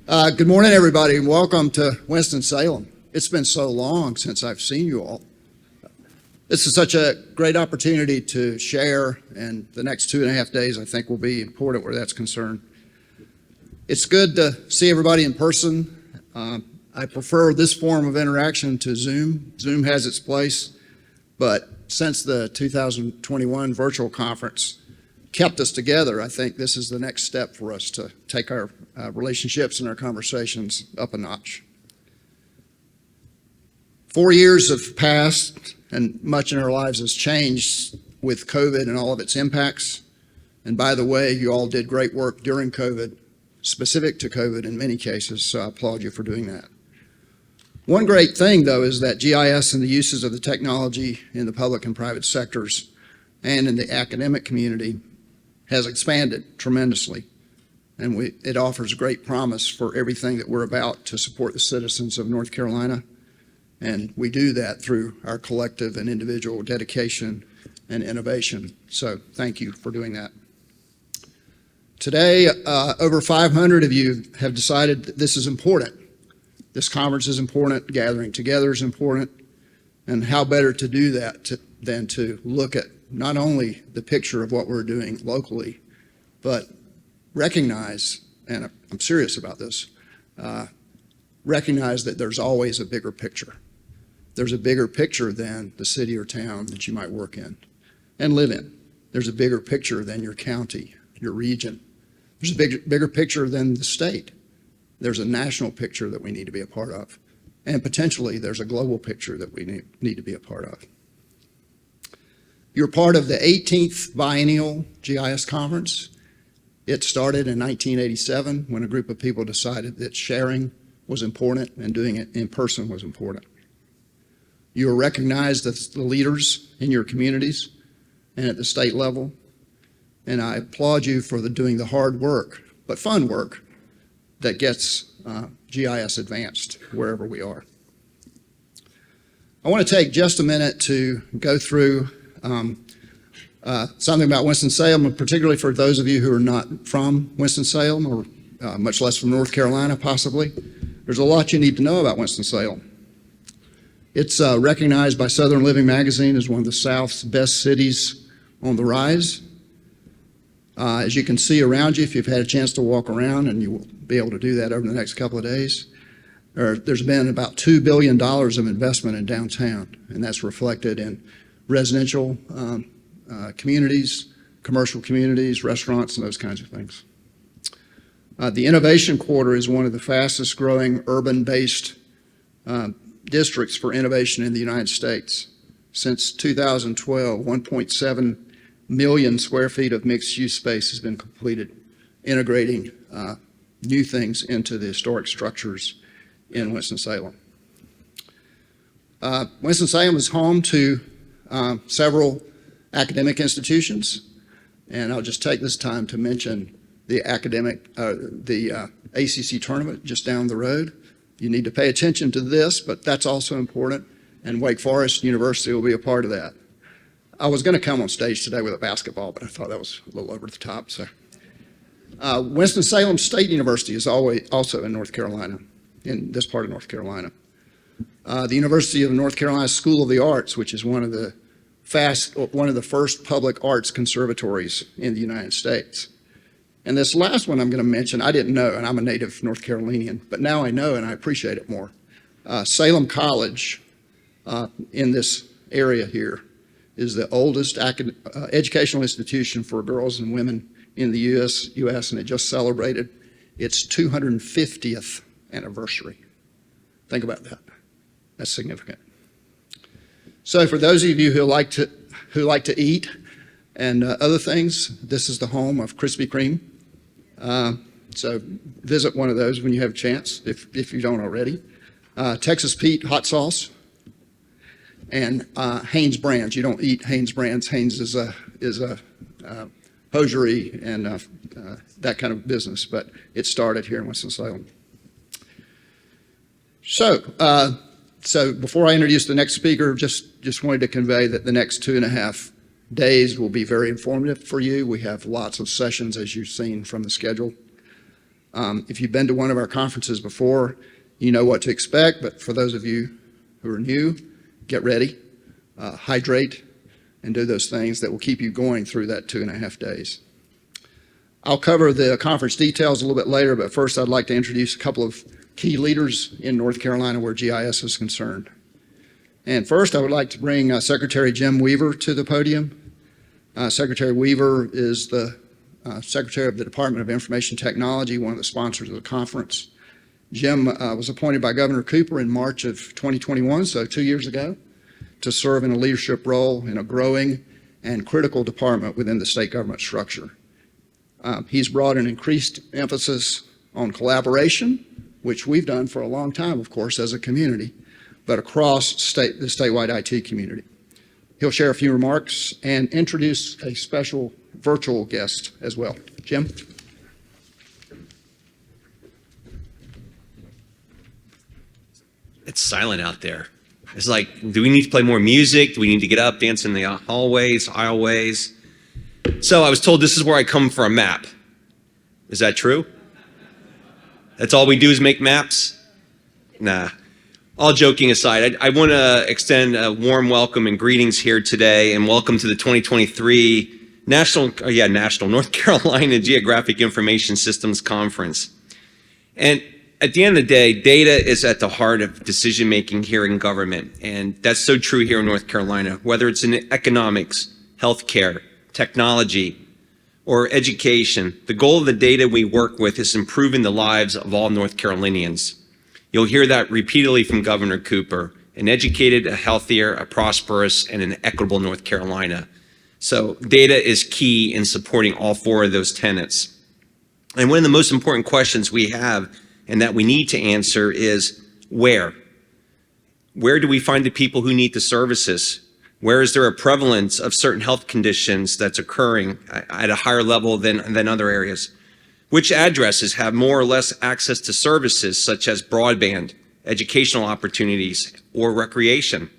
Good morning, everybody, and welcome to Winston-Salem. It's been so long since I've seen you all. This is such a great opportunity to share, and the next 2.5 days I think will be important where that's concerned. It's good to see everybody in person. I prefer this form of interaction to Zoom. Zoom has its place, but since the 2021 virtual conference kept us together, I think this is the next step for us to take our relationships and our conversations up a notch. 4 years have passed, and much in our lives has changed with COVID and all of its impacts. And by the way, you all did great work during COVID, specific to COVID in many cases, so I applaud you for doing that. One great thing, though, is that GIS and the uses of the technology in the public and private sectors and in the academic community has expanded tremendously. And it offers great promise for everything that we're about to support the citizens of North Carolina. And we do that through our collective and individual dedication and innovation. So thank you for doing that. Today, over 500 of you have decided that this is important. This conference is important, gathering together is important, and how better to do that than to look at not only the picture of what we're doing locally, but recognize, and I'm serious about this, recognize that there's always a bigger picture. There's a bigger picture than the city or town that you might work in and live in. There's a bigger picture than your county, your region. There's a bigger picture than the state. There's a national picture that we need to be a part of. And potentially there's a global picture that we need to be a part of. You're part of the 18th Biennial GIS Conference. It started in 1987 when a group of people decided that sharing was important and doing it in person was important. You are recognized as the leaders in your communities and at the state level, and I applaud you for doing the hard work, but fun work, that gets GIS advanced wherever we are. I want to take just a minute to go through something about Winston-Salem, particularly for those of you who are not from Winston-Salem or much less from North Carolina, possibly. There's a lot you need to know about Winston-Salem. It's recognized by Southern Living Magazine as one of the South's best cities on the rise. As you can see around you, if you've had a chance to walk around, and you will be able to do that over the next couple of days, there's been about $2 billion of investment in downtown, and that's reflected in residential communities, commercial communities, restaurants, and those kinds of things. The Innovation Quarter is one of the fastest growing urban-based districts for innovation in the United States. Since 2012, 1.7 million square feet of mixed-use space has been completed, integrating new things into the historic structures in Winston-Salem. Winston-Salem is home to several academic institutions, and I'll just take this time to mention the ACC tournament just down the road. You need to pay attention to this, but that's also important, and Wake Forest University will be a part of that. I was going to come on stage today with a basketball, but I thought that was a little over the top. So, Winston-Salem State University is also in North Carolina, in this part of North Carolina. The University of North Carolina School of the Arts, which is one of the first public arts conservatories in the United States. And this last one I'm going to mention, I didn't know, and I'm a native North Carolinian, but now I know and I appreciate it more. Salem College in this area here is the oldest educational institution for girls and women in the U.S., and it just celebrated its 250th anniversary. Think about that. That's significant. So for those of you who like to eat and other things, this is the home of Krispy Kreme. So visit one of those when you have a chance, if you don't already. Texas Pete hot sauce. And Hanes Brands. You don't eat Hanes Brands. Hanes is a hosiery and that kind of business, but it started here in Winston-Salem. So before I introduce the next speaker, just wanted to convey that the next 2.5 days will be very informative for you. We have lots of sessions, as you've seen from the schedule. If you've been to one of our conferences before, you know what to expect, but for those of you who are new, get ready, hydrate, and do those things that will keep you going through that 2.5 days. I'll cover the conference details a little bit later, but first I'd like to introduce a couple of key leaders in North Carolina where GIS is concerned. And first I would like to bring Secretary Jim Weaver to the podium. Secretary Weaver is the Secretary of the Department of Information Technology, one of the sponsors of the conference. Jim was appointed by Governor Cooper in March of 2021, so 2 years ago, to serve in a leadership role in a growing and critical department within the state government structure. He's brought an increased emphasis on collaboration, which we've done for a long time, of course, as a community, but across the statewide IT community. He'll share a few remarks and introduce a special virtual guest as well. Jim? It's silent out there. It's like, do we need to play more music? Do we need to get up, dance in the hallways, aisleways? So I was told this is where I come for a map. Is that true? That's all we do is make maps? Nah. All joking aside, I want to extend a warm welcome and greetings here today, and welcome to the 2023 National North Carolina Geographic Information Systems Conference. And at the end of the day, data is at the heart of decision-making here in government, and that's so true here in North Carolina, whether it's in economics, healthcare, technology, or education. The goal of the data we work with is improving the lives of all North Carolinians. You'll hear that repeatedly from Governor Cooper: an educated, a healthier, a prosperous, and an equitable North Carolina. So data is key in supporting all four of those tenets. And one of the most important questions we have and that we need to answer is where? Where do we find the people who need the services? Where is there a prevalence of certain health conditions that's occurring at a higher level than other areas? Which addresses have more or less access to services such as broadband, educational opportunities, or recreation?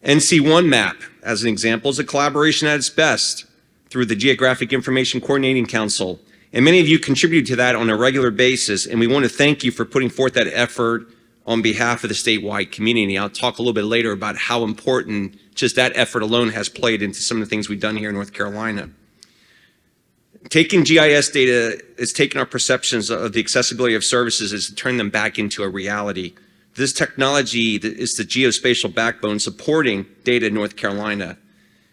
NC1 map, as an example, is a collaboration at its best through the Geographic Information Coordinating Council. And many of you contribute to that on a regular basis, and we want to thank you for putting forth that effort on behalf of the statewide community. I'll talk a little bit later about how important just that effort alone has played into some of the things we've done here in North Carolina. Taking GIS data is taking our perceptions of the accessibility of services and turning them back into a reality. This technology is the geospatial backbone supporting data in North Carolina.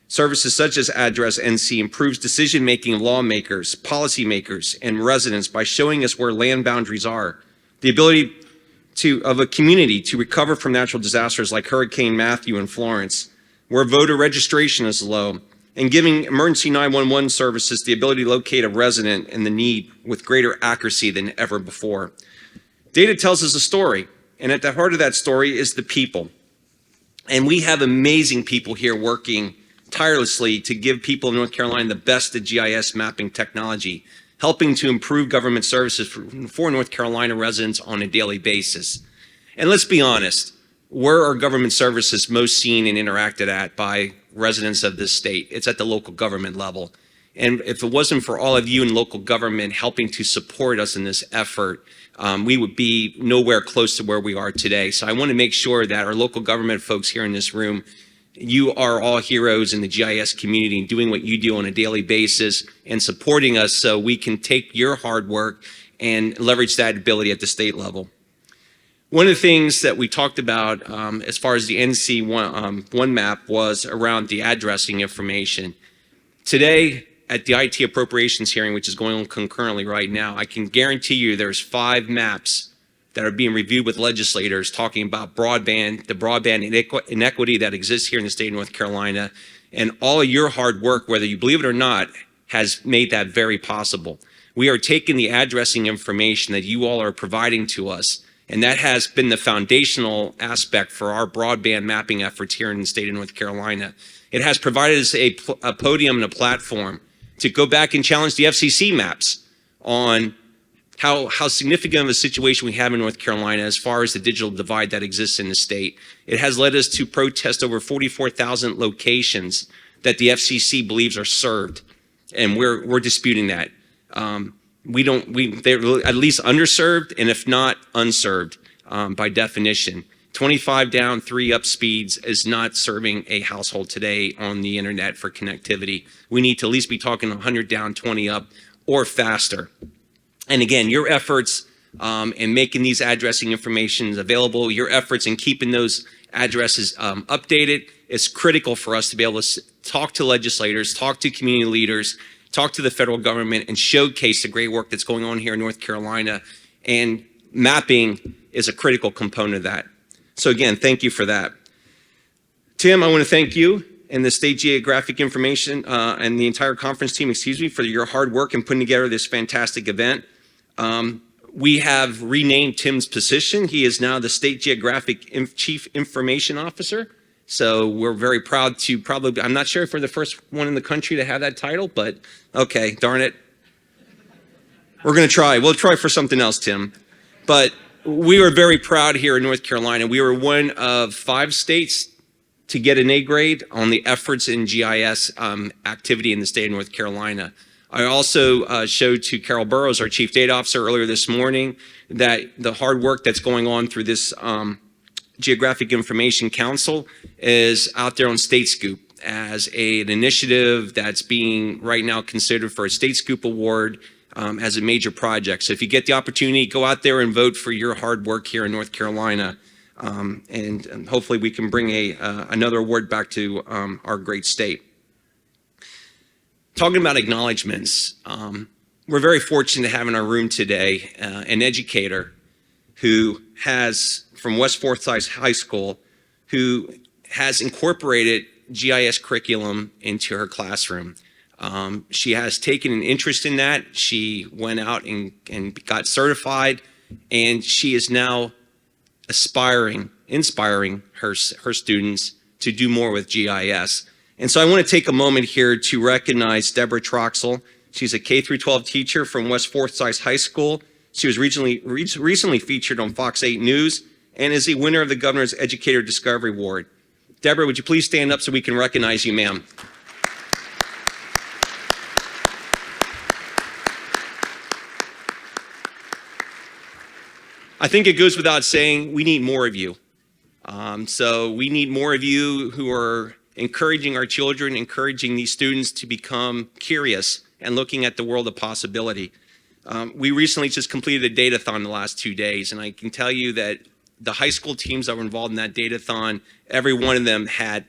Services such as Address NC improves decision-making of lawmakers, policymakers, and residents by showing us where land boundaries are. The ability of a community to recover from natural disasters like Hurricane Matthew in Florence, where voter registration is low, and giving emergency 911 services the ability to locate a resident in the need with greater accuracy than ever before. Data tells us a story, and at the heart of that story is the people. And we have amazing people here working tirelessly to give people in North Carolina the best of GIS mapping technology, helping to improve government services for North Carolina residents on a daily basis. And let's be honest, where are government services most seen and interacted at by residents of this state? It's at the local government level. And if it wasn't for all of you in local government helping to support us in this effort, we would be nowhere close to where we are today. So I want to make sure that our local government folks here in this room, you are all heroes in the GIS community, doing what you do on a daily basis and supporting us so we can take your hard work and leverage that ability at the state level. One of the things that we talked about as far as the NC1 map was around the addressing information. Today, at the IT appropriations hearing, which is going on concurrently right now, I can guarantee you there's 5 maps that are being reviewed with legislators talking about broadband, the broadband inequity that exists here in the state of North Carolina, and all of your hard work, whether you believe it or not, has made that very possible. We are taking the addressing information that you all are providing to us, and that has been the foundational aspect for our broadband mapping efforts here in the state of North Carolina. It has provided us a podium and a platform to go back and challenge the FCC maps on how significant of a situation we have in North Carolina as far as the digital divide that exists in the state. It has led us to protest over 44,000 locations that the FCC believes are served, and we're disputing that. they're at least underserved, and if not unserved by definition. 25 down, 3 up speeds is not serving a household today on the internet for connectivity. We need to at least be talking 100 down, 20 up, or faster. And again, your efforts in making these addressing information available, your efforts in keeping those addresses updated is critical for us to be able to talk to legislators, talk to community leaders, talk to the federal government, and showcase the great work that's going on here in North Carolina. And mapping is a critical component of that. So again, thank you for that. Tim, I want to thank you and the State Geographic Information and the entire conference team, for your hard work in putting together this fantastic event. We have renamed Tim's position. He is now the State Geographic Chief Information Officer. So we're very proud to I'm not sure if we're the first one in the country to have that title, but okay, darn it. We're going to try. We'll try for something else, Tim. But we were very proud here in North Carolina. We were one of 5 states to get an A grade on the efforts in GIS activity in the state of North Carolina. I also showed to Carol Burrows, our Chief Data Officer, earlier this morning, that the hard work that's going on through this Geographic Information Council is out there on State Scoop as an initiative that's being right now considered for a State Scoop Award as a major project. So if you get the opportunity, go out there and vote for your hard work here in North Carolina. And hopefully we can bring another award back to our great state. Talking about acknowledgments, we're very fortunate to have in our room today an educator who has, from West Forsyth High School, who has incorporated GIS curriculum into her classroom. She has taken an interest in that. She went out and got certified, and she is now inspiring her students to do more with GIS. And so I want to take a moment here to recognize Deborah Troxel. She's a K-12 teacher from West Forsyth High School. She was recently featured on Fox 8 News and is the winner of the Governor's Educator Discovery Award. Deborah, would you please stand up so we can recognize you, ma'am? I think it goes without saying, we need more of you. So we need more of you who are encouraging our children, encouraging these students to become curious and looking at the world of possibility. We recently just completed a data-thon the last 2 days, and I can tell you that the high school teams that were involved in that data-thon, every one of them had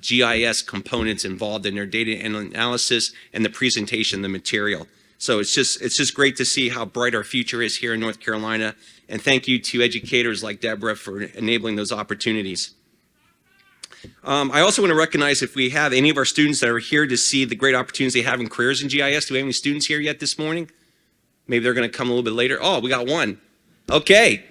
GIS components involved in their data analysis and the presentation of the material. So it's just great to see how bright our future is here in North Carolina. And thank you to educators like Deborah for enabling those opportunities. I also want to recognize if we have any of our students that are here to see the great opportunities they have in careers in GIS. Do we have any students here yet this morning? Maybe they're going to come a little bit later. Oh, we got one. Okay.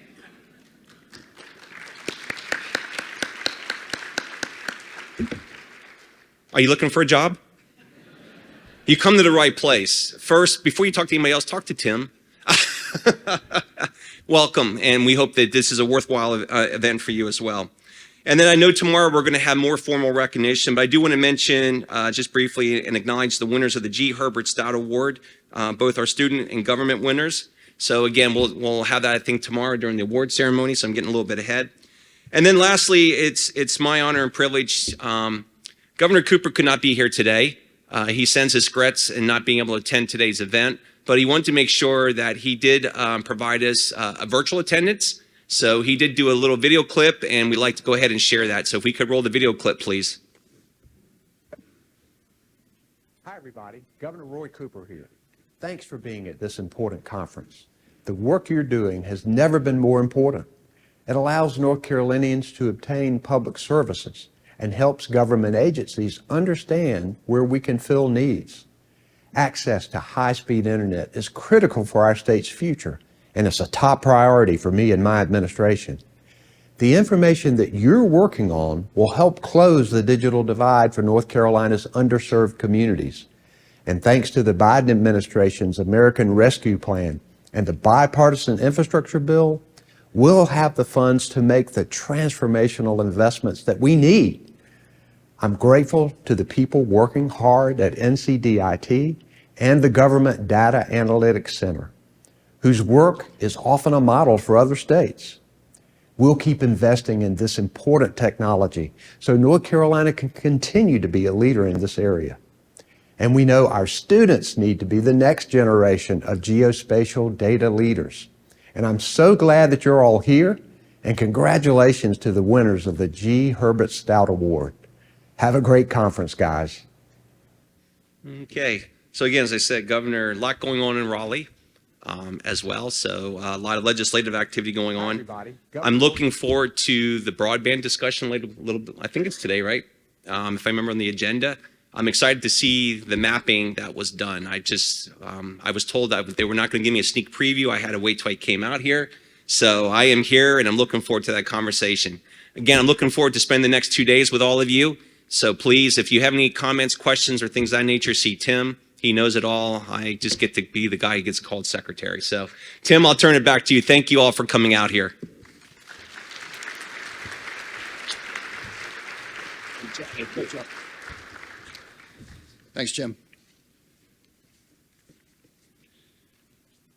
Are you looking for a job? You come to the right place. First, before you talk to anybody else, talk to Tim. Welcome, and we hope that this is a worthwhile event for you as well. And then I know tomorrow we're going to have more formal recognition, but I do want to mention just briefly and acknowledge the winners of the G. Herbert Stout Award, both our student and government winners. So again, we'll have that, I think, tomorrow during the award ceremony, so I'm getting a little bit ahead. And then lastly, it's my honor and privilege. Governor Cooper could not be here today. He sends his regrets in not being able to attend today's event, but he wanted to make sure that he did provide us a virtual attendance. So he did do a little video clip, and we'd like to go ahead and share that. So if we could roll the video clip, please. Hi, everybody. Governor Roy Cooper here. Thanks for being at this important conference. The work you're doing has never been more important. It allows North Carolinians to obtain public services and helps government agencies understand where we can fill needs. Access to high-speed internet is critical for our state's future, and it's a top priority for me and my administration. The information that you're working on will help close the digital divide for North Carolina's underserved communities. And thanks to the Biden administration's American Rescue Plan and the bipartisan infrastructure bill, we'll have the funds to make the transformational investments that we need. I'm grateful to the people working hard at NCDIT and the Government Data Analytics Center, whose work is often a model for other states. We'll keep investing in this important technology so North Carolina can continue to be a leader in this area. And we know our students need to be the next generation of geospatial data leaders. And I'm so glad that you're all here, and congratulations to the winners of the G. Herbert Stout Award. Have a great conference, guys. Okay. So again, as I said, Governor, a lot going on in Raleigh as well. So a lot of legislative activity going on. Everybody. I'm looking forward to the broadband discussion later, a little bit. I think it's today, right? If I remember on the agenda. I'm excited to see the mapping that was done. I was told that they were not going to give me a sneak preview. I had to wait till I came out here. So I am here and I'm looking forward to that conversation. Again, I'm looking forward to spend the next 2 days with all of you. So please, if you have any comments, questions, or things of that nature, see Tim. He knows it all. I just get to be the guy who gets called secretary. So Tim, I'll turn it back to you. Thank you all for coming out here. Good job. Thanks, Jim.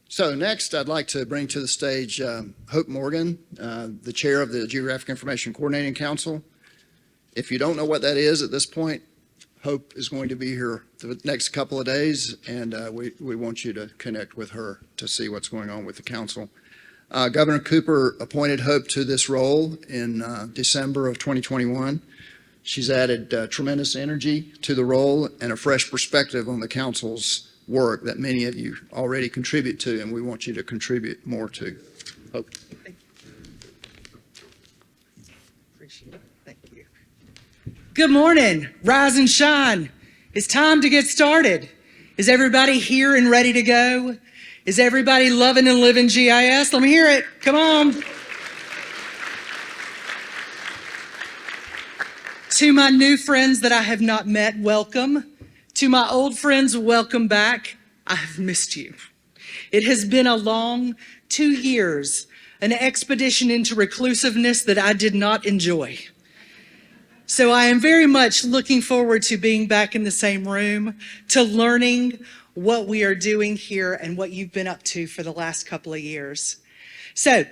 So next, I'd like to bring to the stage Hope Morgan, the chair of the Geographic Information Coordinating Council. If you don't know what that is at this point, Hope is going to be here the next couple of days, and we want you to connect with her to see what's going on with the council. Governor Cooper appointed Hope to this role in December of 2021. She's added tremendous energy to the role and a fresh perspective on the council's work that many of you already contribute to, and we want you to contribute more to. Hope. Thank you. Appreciate it. Thank you. Good morning. Rise and shine. It's time to get started. Is everybody here and ready to go? Is everybody loving and living GIS? Let me hear it. Come on. To my new friends that I have not met, welcome. To my old friends, welcome back. I have missed you. It has been a long 2 years, an expedition into reclusiveness that I did not enjoy. So I am very much looking forward to being back in the same room, to learning what we are doing here and what you've been up to for the last couple of years. So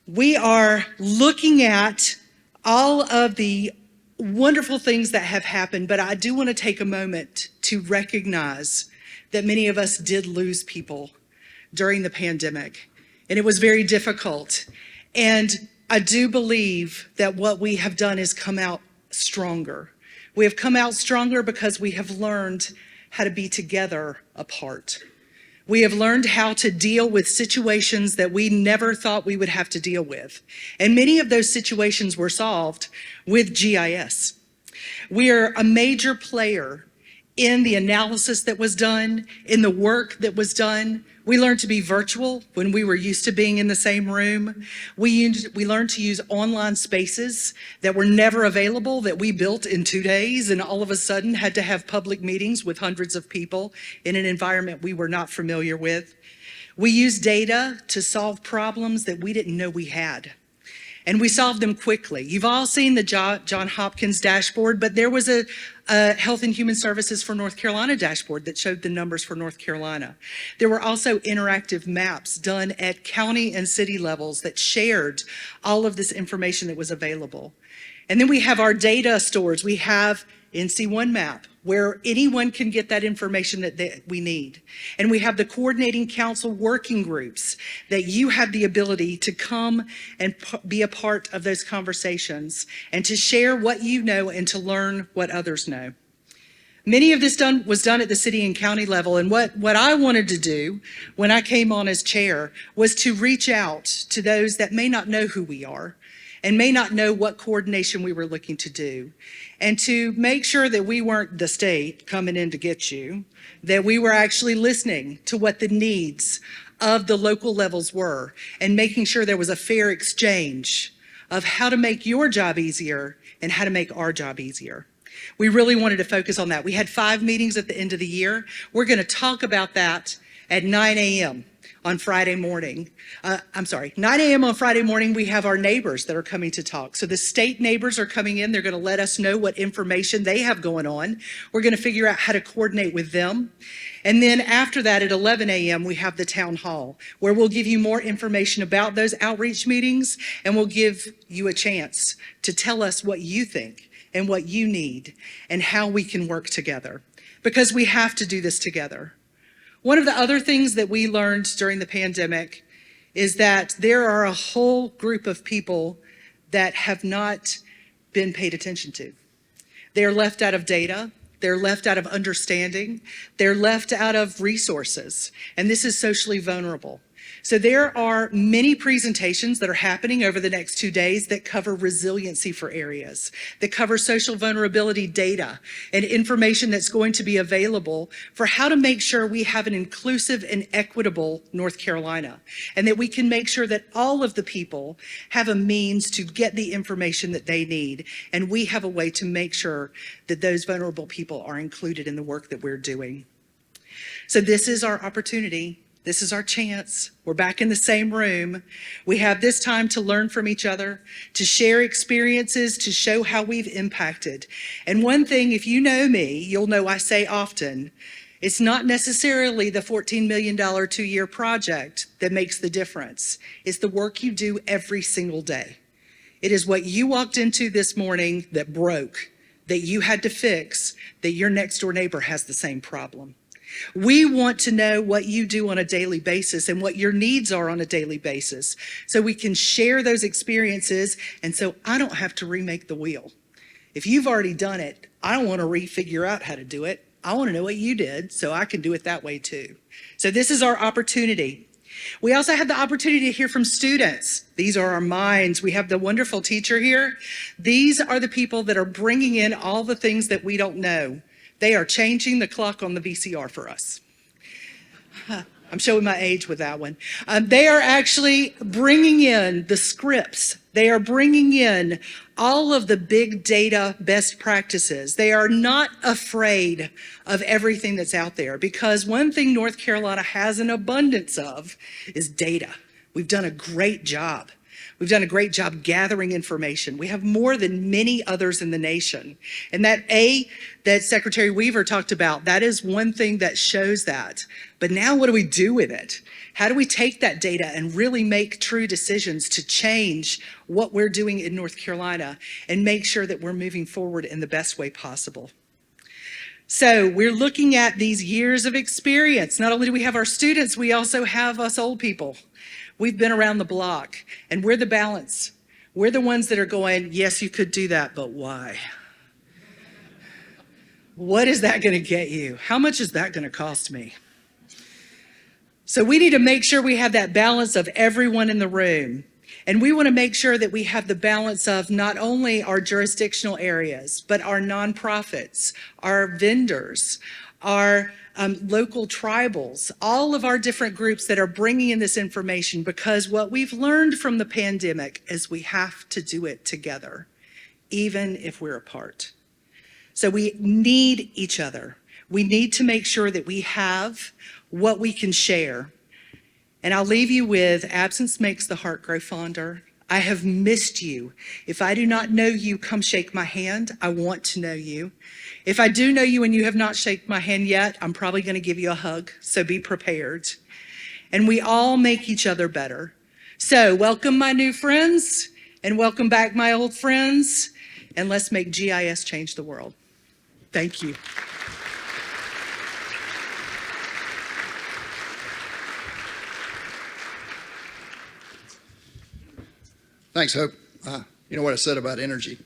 we are looking at all of the wonderful things that have happened, but I do want to take a moment to recognize that many of us did lose people during the pandemic, and it was very difficult. And I do believe that what we have done is come out stronger. We have come out stronger because we have learned how to be together apart. We have learned how to deal with situations that we never thought we would have to deal with. And many of those situations were solved with GIS. We are a major player in the analysis that was done, in the work that was done. We learned to be virtual when we were used to being in the same room. We learned to use online spaces that were never available, that we built in 2 days, and all of a sudden had to have public meetings with hundreds of people in an environment we were not familiar with. We used data to solve problems that we didn't know we had. And we solved them quickly. You've all seen the John Hopkins dashboard, but there was a Health and Human Services for North Carolina dashboard that showed the numbers for North Carolina. There were also interactive maps done at county and city levels that shared all of this information that was available. And then we have our data stores. We have NC1 map, where anyone can get that information that we need. And we have the coordinating council working groups that you have the ability to come and be a part of those conversations and to share what you know and to learn what others know. Many of this was done at the city and county level, and what I wanted to do when I came on as chair was to reach out to those that may not know who we are and may not know what coordination we were looking to do, and to make sure that we weren't the state coming in to get you, that we were actually listening to what the needs of the local levels were and making sure there was a fair exchange of how to make your job easier and how to make our job easier. We really wanted to focus on that. We had 5 meetings at the end of the year. We're going to talk about that at 9 a.m. on Friday morning. 9 a.m. on Friday morning, we have our neighbors that are coming to talk. So the state neighbors are coming in. They're going to let us know what information they have going on. We're going to figure out how to coordinate with them. And then after that, at 11 a.m., we have the town hall, where we'll give you more information about those outreach meetings, and we'll give you a chance to tell us what you think and what you need and how we can work together, because we have to do this together. One of the other things that we learned during the pandemic is that there are a whole group of people that have not been paid attention to. They're left out of data. They're left out of understanding. They're left out of resources. And this is socially vulnerable. So there are many presentations that are happening over the next 2 days that cover resiliency for areas, that cover social vulnerability data and information that's going to be available for how to make sure we have an inclusive and equitable North Carolina, and that we can make sure that all of the people have a means to get the information that they need, and we have a way to make sure that those vulnerable people are included in the work that we're doing. So this is our opportunity. This is our chance. We're back in the same room. We have this time to learn from each other, to share experiences, to show how we've impacted. And one thing, if you know me, you'll know I say often, it's not necessarily the $14 million 2-year project that makes the difference. It's the work you do every single day. It is what you walked into this morning that broke, that you had to fix, that your next door neighbor has the same problem. We want to know what you do on a daily basis and what your needs are on a daily basis, so we can share those experiences, and so I don't have to remake the wheel. If you've already done it, I don't want to refigure out how to do it. I want to know what you did so I can do it that way too. So this is our opportunity. We also have the opportunity to hear from students. These are our minds. We have the wonderful teacher here. These are the people that are bringing in all the things that we don't know. They are changing the clock on the VCR for us. I'm showing my age with that one. They are actually bringing in the scripts. They are bringing in all of the big data best practices. They are not afraid of everything that's out there, because one thing North Carolina has an abundance of is data. We've done a great job. We've done a great job gathering information. We have more than many others in the nation. And that Secretary Weaver talked about, that is one thing that shows that. But now what do we do with it? How do we take that data and really make true decisions to change what we're doing in North Carolina and make sure that we're moving forward in the best way possible? So we're looking at these years of experience. Not only do we have our students, we also have us old people. We've been around the block, and we're the balance. We're the ones that are going, yes, you could do that, but why? What is that going to get you? How much is that going to cost me? So we need to make sure we have that balance of everyone in the room. And we want to make sure that we have the balance of not only our jurisdictional areas, but our nonprofits, our vendors, our local tribals, all of our different groups that are bringing in this information, because what we've learned from the pandemic is we have to do it together, even if we're apart. So we need each other. We need to make sure that we have what we can share. And I'll leave you with, absence makes the heart grow fonder. I have missed you. If I do not know you, come shake my hand. I want to know you. If I do know you and you have not shaken my hand yet, I'm probably going to give you a hug, so be prepared. And we all make each other better. So welcome my new friends, and welcome back my old friends, and let's make GIS change the world. Thank you. Thanks, Hope. You know what I said about energy.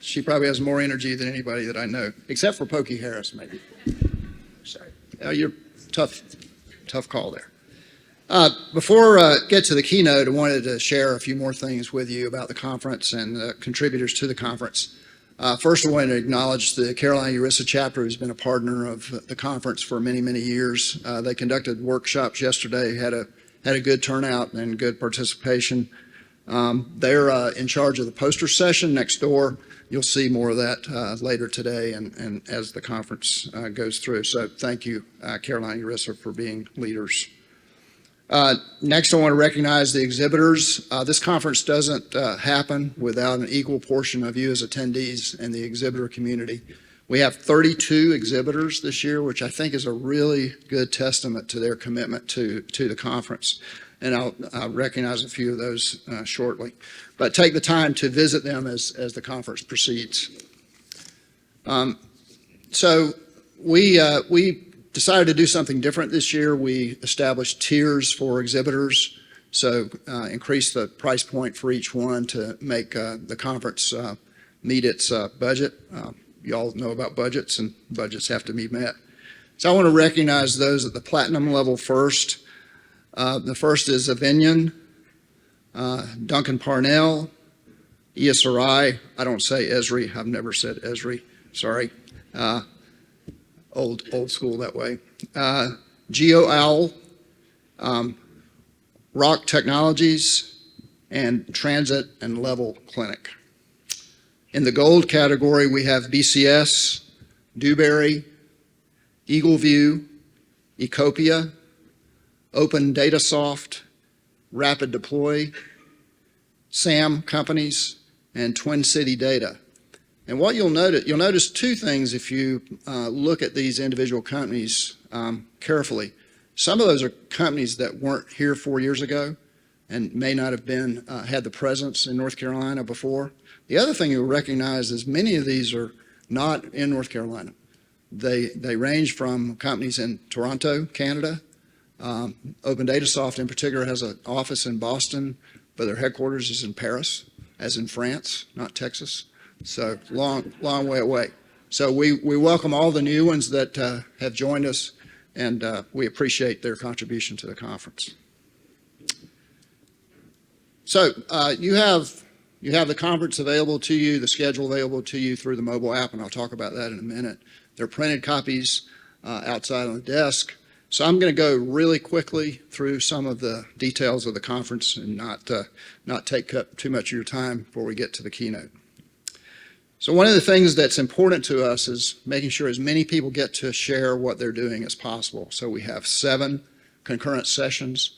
She probably has more energy than anybody that I know, except for Pokey Harris, maybe. Sorry. You're tough call there. Before I get to the keynote, I wanted to share a few more things with you about the conference and the contributors to the conference. First, I want to acknowledge the Carolina URISA chapter, who's been a partner of the conference for many, many years. They conducted workshops yesterday, had a good turnout and good participation. They're in charge of the poster session next door. You'll see more of that later today and as the conference goes through. So thank you, Carolina URISA, for being leaders. Next, I want to recognize the exhibitors. This conference doesn't happen without an equal portion of you as attendees and the exhibitor community. We have 32 exhibitors this year, which I think is a really good testament to their commitment to the conference. And I'll recognize a few of those shortly. But take the time to visit them as the conference proceeds. So we decided to do something different this year. We established tiers for exhibitors, so increased the price point for each one to make the conference meet its budget. You all know about budgets, and budgets have to be met. So I want to recognize those at the platinum level first. The first is Avinion, Duncan Parnell, ESRI. I don't say Esri. I've never said Esri. Sorry. Old school that way. Geo Owl, Rock Technologies, and Transit and Level Clinic. In the gold category, we have BCS, Dewberry, Eagleview, Ecopia, Open Datasoft, Rapid Deploy, SAM companies, and Twin City Data. And what you'll notice two things if you look at these individual companies carefully. Some of those are companies that weren't here 4 years ago and may not have been had the presence in North Carolina before. The other thing you'll recognize is many of these are not in North Carolina. They range from companies in Toronto, Canada. Open Datasoft in particular has an office in Boston, but their headquarters is in Paris, as in France, not Texas. So long way away. So we welcome all the new ones that have joined us, and we appreciate their contribution to the conference. So you have the conference available to you, the schedule available to you through the mobile app, and I'll talk about that in a minute. There are printed copies outside on the desk. So I'm going to go really quickly through some of the details of the conference and not take up too much of your time before we get to the keynote. So one of the things that's important to us is making sure as many people get to share what they're doing as possible. So we have 7 concurrent sessions.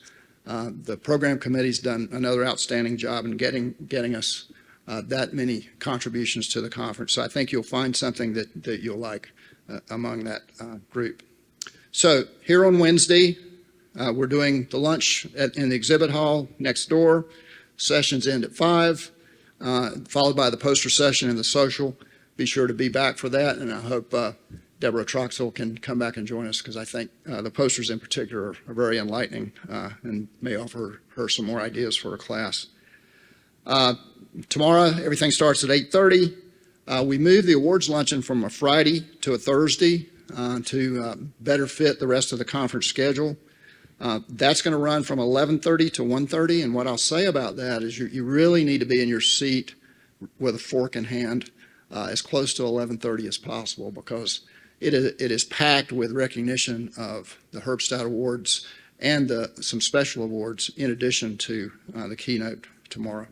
The program committee's done another outstanding job in getting us that many contributions to the conference. So I think you'll find something that you'll like among that group. So here on Wednesday, we're doing the lunch in the exhibit hall next door. Sessions end at 5. Followed by the poster session and the social. Be sure to be back for that, and I hope Deborah Troxel can come back and join us because I think the posters in particular are very enlightening and may offer her some more ideas for her class. Tomorrow, everything starts at 8:30. We moved the awards luncheon from a Friday to a Thursday to better fit the rest of the conference schedule. That's going to run from 11:30 to 1:30, and what I'll say about that is you really need to be in your seat with a fork in hand as close to 11:30 as possible because it is packed with recognition of the Herbstadt Awards and some special awards in addition to the keynote tomorrow.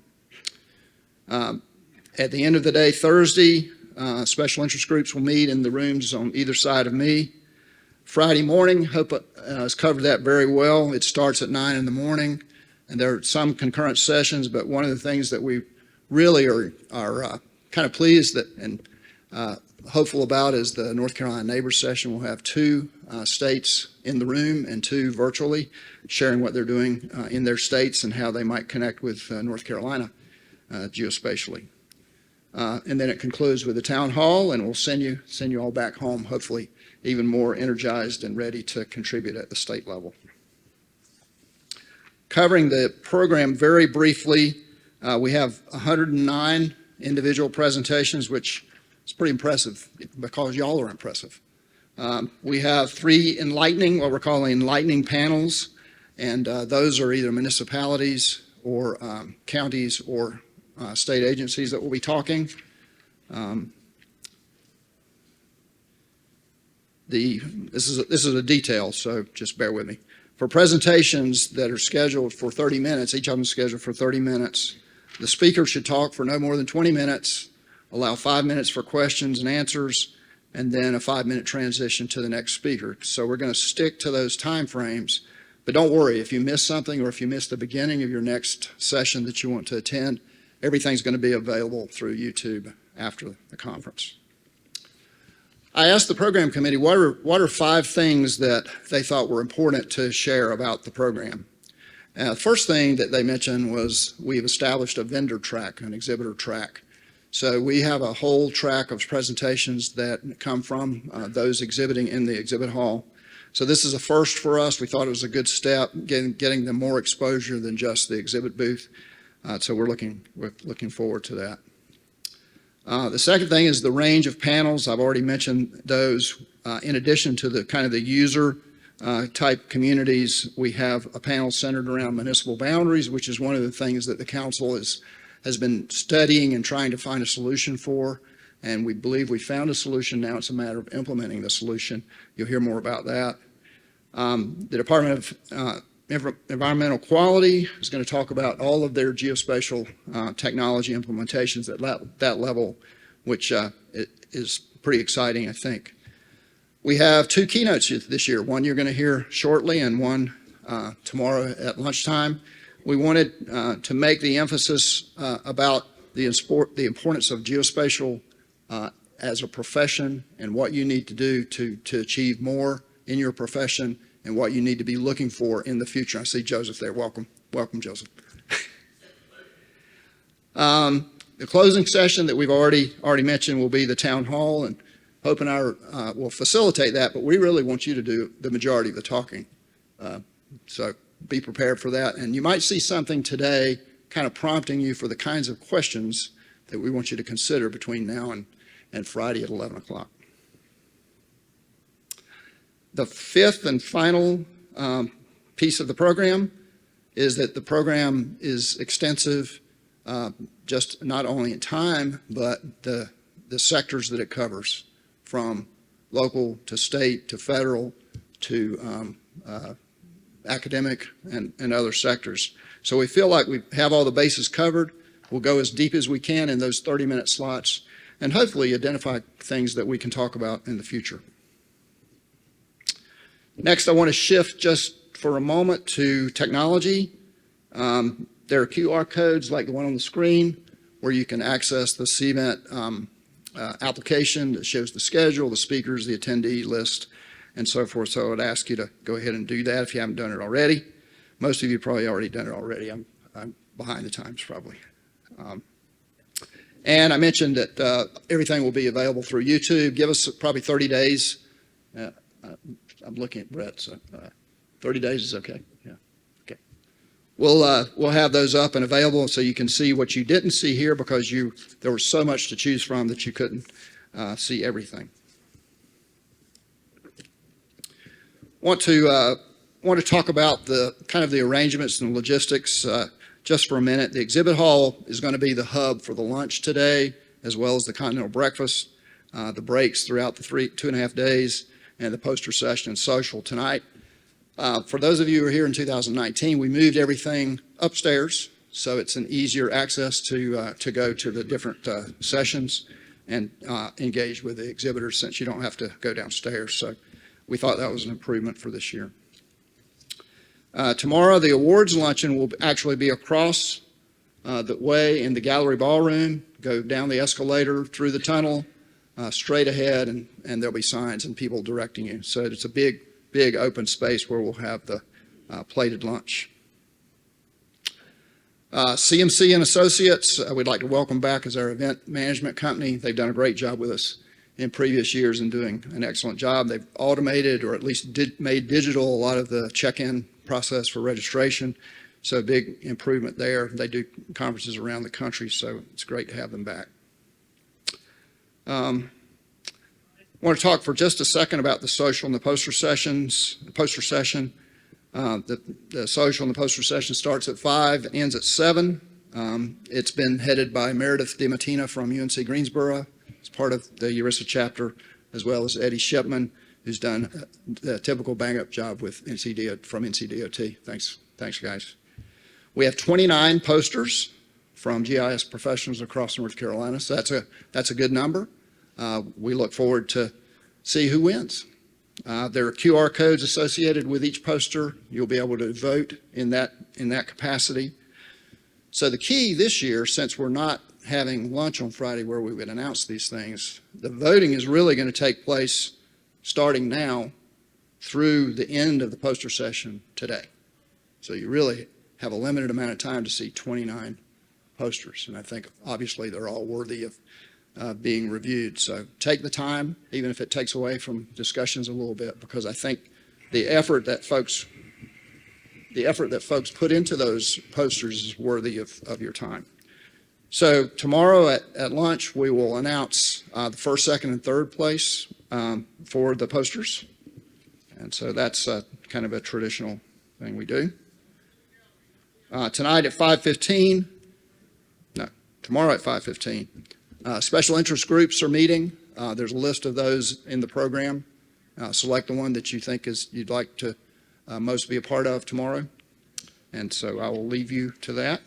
At the end of the day, Thursday, special interest groups will meet in the rooms on either side of me. Friday morning, Hope has covered that very well. It starts at 9 in the morning, and there are some concurrent sessions, but one of the things that we really are kind of pleased that and hopeful about is the North Carolina Neighbors Session. We'll have 2 states in the room and 2 virtually sharing what they're doing in their states and how they might connect with North Carolina geospatially. And then it concludes with the town hall, and we'll send you all back home, hopefully even more energized and ready to contribute at the state level. Covering the program very briefly, we have 109 individual presentations, which is pretty impressive because y'all are impressive. We have 3 what we're calling enlightening panels, and those are either municipalities or counties or state agencies that will be talking. This is a detail, so just bear with me. For presentations that are scheduled for 30 minutes, each of them is scheduled for 30 minutes, the speaker should talk for no more than 20 minutes, allow 5 minutes for questions and answers, and then a 5-minute transition to the next speaker. So we're going to stick to those time frames, But don't worry, if you miss something or if you miss the beginning of your next session that you want to attend, everything's going to be available through YouTube after the conference. I asked the program committee what are 5 things that they thought were important to share about the program. The first thing that they mentioned was we've established a vendor track, an exhibitor track. So we have a whole track of presentations that come from those exhibiting in the exhibit hall. So this is a first for us. We thought it was a good step, getting them more exposure than just the exhibit booth. So we're looking forward to that. The second thing is the range of panels. I've already mentioned those. In addition to the kind of the user type communities, we have a panel centered around municipal boundaries, which is one of the things that the council has been studying and trying to find a solution for. And we believe we found a solution. Now it's a matter of implementing the solution. You'll hear more about that. The Department of Environmental Quality is going to talk about all of their geospatial technology implementations at that level, which is pretty exciting, I think. We have 2 keynotes this year. One you're going to hear shortly and one tomorrow at lunchtime. We wanted to make the emphasis about the importance of geospatial as a profession and what you need to do to achieve more in your profession and what you need to be looking for in the future. I see Joseph there. Welcome, Joseph. The closing session that we've already mentioned will be the town hall, and Hope and I will facilitate that, but we really want you to do the majority of the talking. So be prepared for that. And you might see something today kind of prompting you for the kinds of questions that we want you to consider between now and Friday at 11 o'clock. The 5th and final piece of the program is that the program is extensive, just not only in time, but the sectors that it covers, from local to state to federal to academic and other sectors. So we feel like we have all the bases covered. We'll go as deep as we can in those 30-minute slots and hopefully identify things that we can talk about in the future. Next, I want to shift just for a moment to technology. There are QR codes like the one on the screen where you can access the CVent application that shows the schedule, the speakers, the attendee list, and so forth. So I would ask you to go ahead and do that if you haven't done it already. Most of you probably already done it already. I'm behind the times probably. And I mentioned that everything will be available through YouTube. Give us probably 30 days. I'm looking at Brett, so 30 days is okay. Yeah, okay. We'll have those up and available so you can see what you didn't see here because there was so much to choose from that you couldn't see everything. Want to talk about the kind of the arrangements and logistics just for a minute. The exhibit hall is going to be the hub for the lunch today, as well as the continental breakfast, the breaks throughout the 2.5 days, and the poster session and social tonight. For those of you who are here in 2019, we moved everything upstairs, so it's an easier access to go to the different sessions and engage with the exhibitors since you don't have to go downstairs. So we thought that was an improvement for this year. Tomorrow, the awards luncheon will actually be across the way in the gallery ballroom, go down the escalator, through the tunnel, straight ahead, and there'll be signs and people directing you. So it's a big open space where we'll have the plated lunch. CMC and Associates, we'd like to welcome back as our event management company. They've done a great job with us in previous years and doing an excellent job. They've automated or at least made digital a lot of the check-in process for registration. So a big improvement there. They do conferences around the country, so it's great to have them back. I want to talk for just a second about the social and the poster sessions. The poster session, the social and the poster session starts at 5 and ends at 7. It's been headed by Meredith DiMattina from UNC Greensboro. It's part of the ERISA chapter, as well as Eddie Shipman, who's done a typical bang-up job with from NCDOT. Thanks, guys. We have 29 posters from GIS professionals across North Carolina, so that's a good number. We look forward to see who wins. There are QR codes associated with each poster. You'll be able to vote in that capacity. So the key this year, since we're not having lunch on Friday where we would announce these things, the voting is really going to take place starting now through the end of the poster session today. So you really have a limited amount of time to see 29 posters. And I think obviously they're all worthy of being reviewed. So take the time, even if it takes away from discussions a little bit, because I think the effort that folks put into those posters is worthy of your time. So tomorrow at lunch, we will announce the first, second, and third place for the posters. And so that's kind of a traditional thing we do. Tonight at 5:15, no, tomorrow at 5:15, special interest groups are meeting. There's a list of those in the program. Select the one that you think you'd like to most be a part of tomorrow. And so I will leave you to that.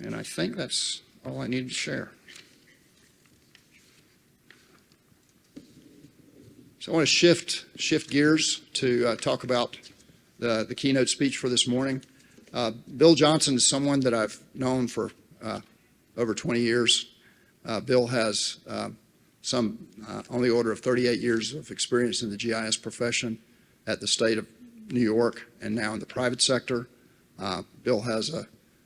And I think that's all I need to share. So I want to shift gears to talk about the keynote speech for this morning. Bill Johnson is someone that I've known for over 20 years. Bill has on the order of 38 years of experience in the GIS profession at the state of New York and now in the private sector. Bill has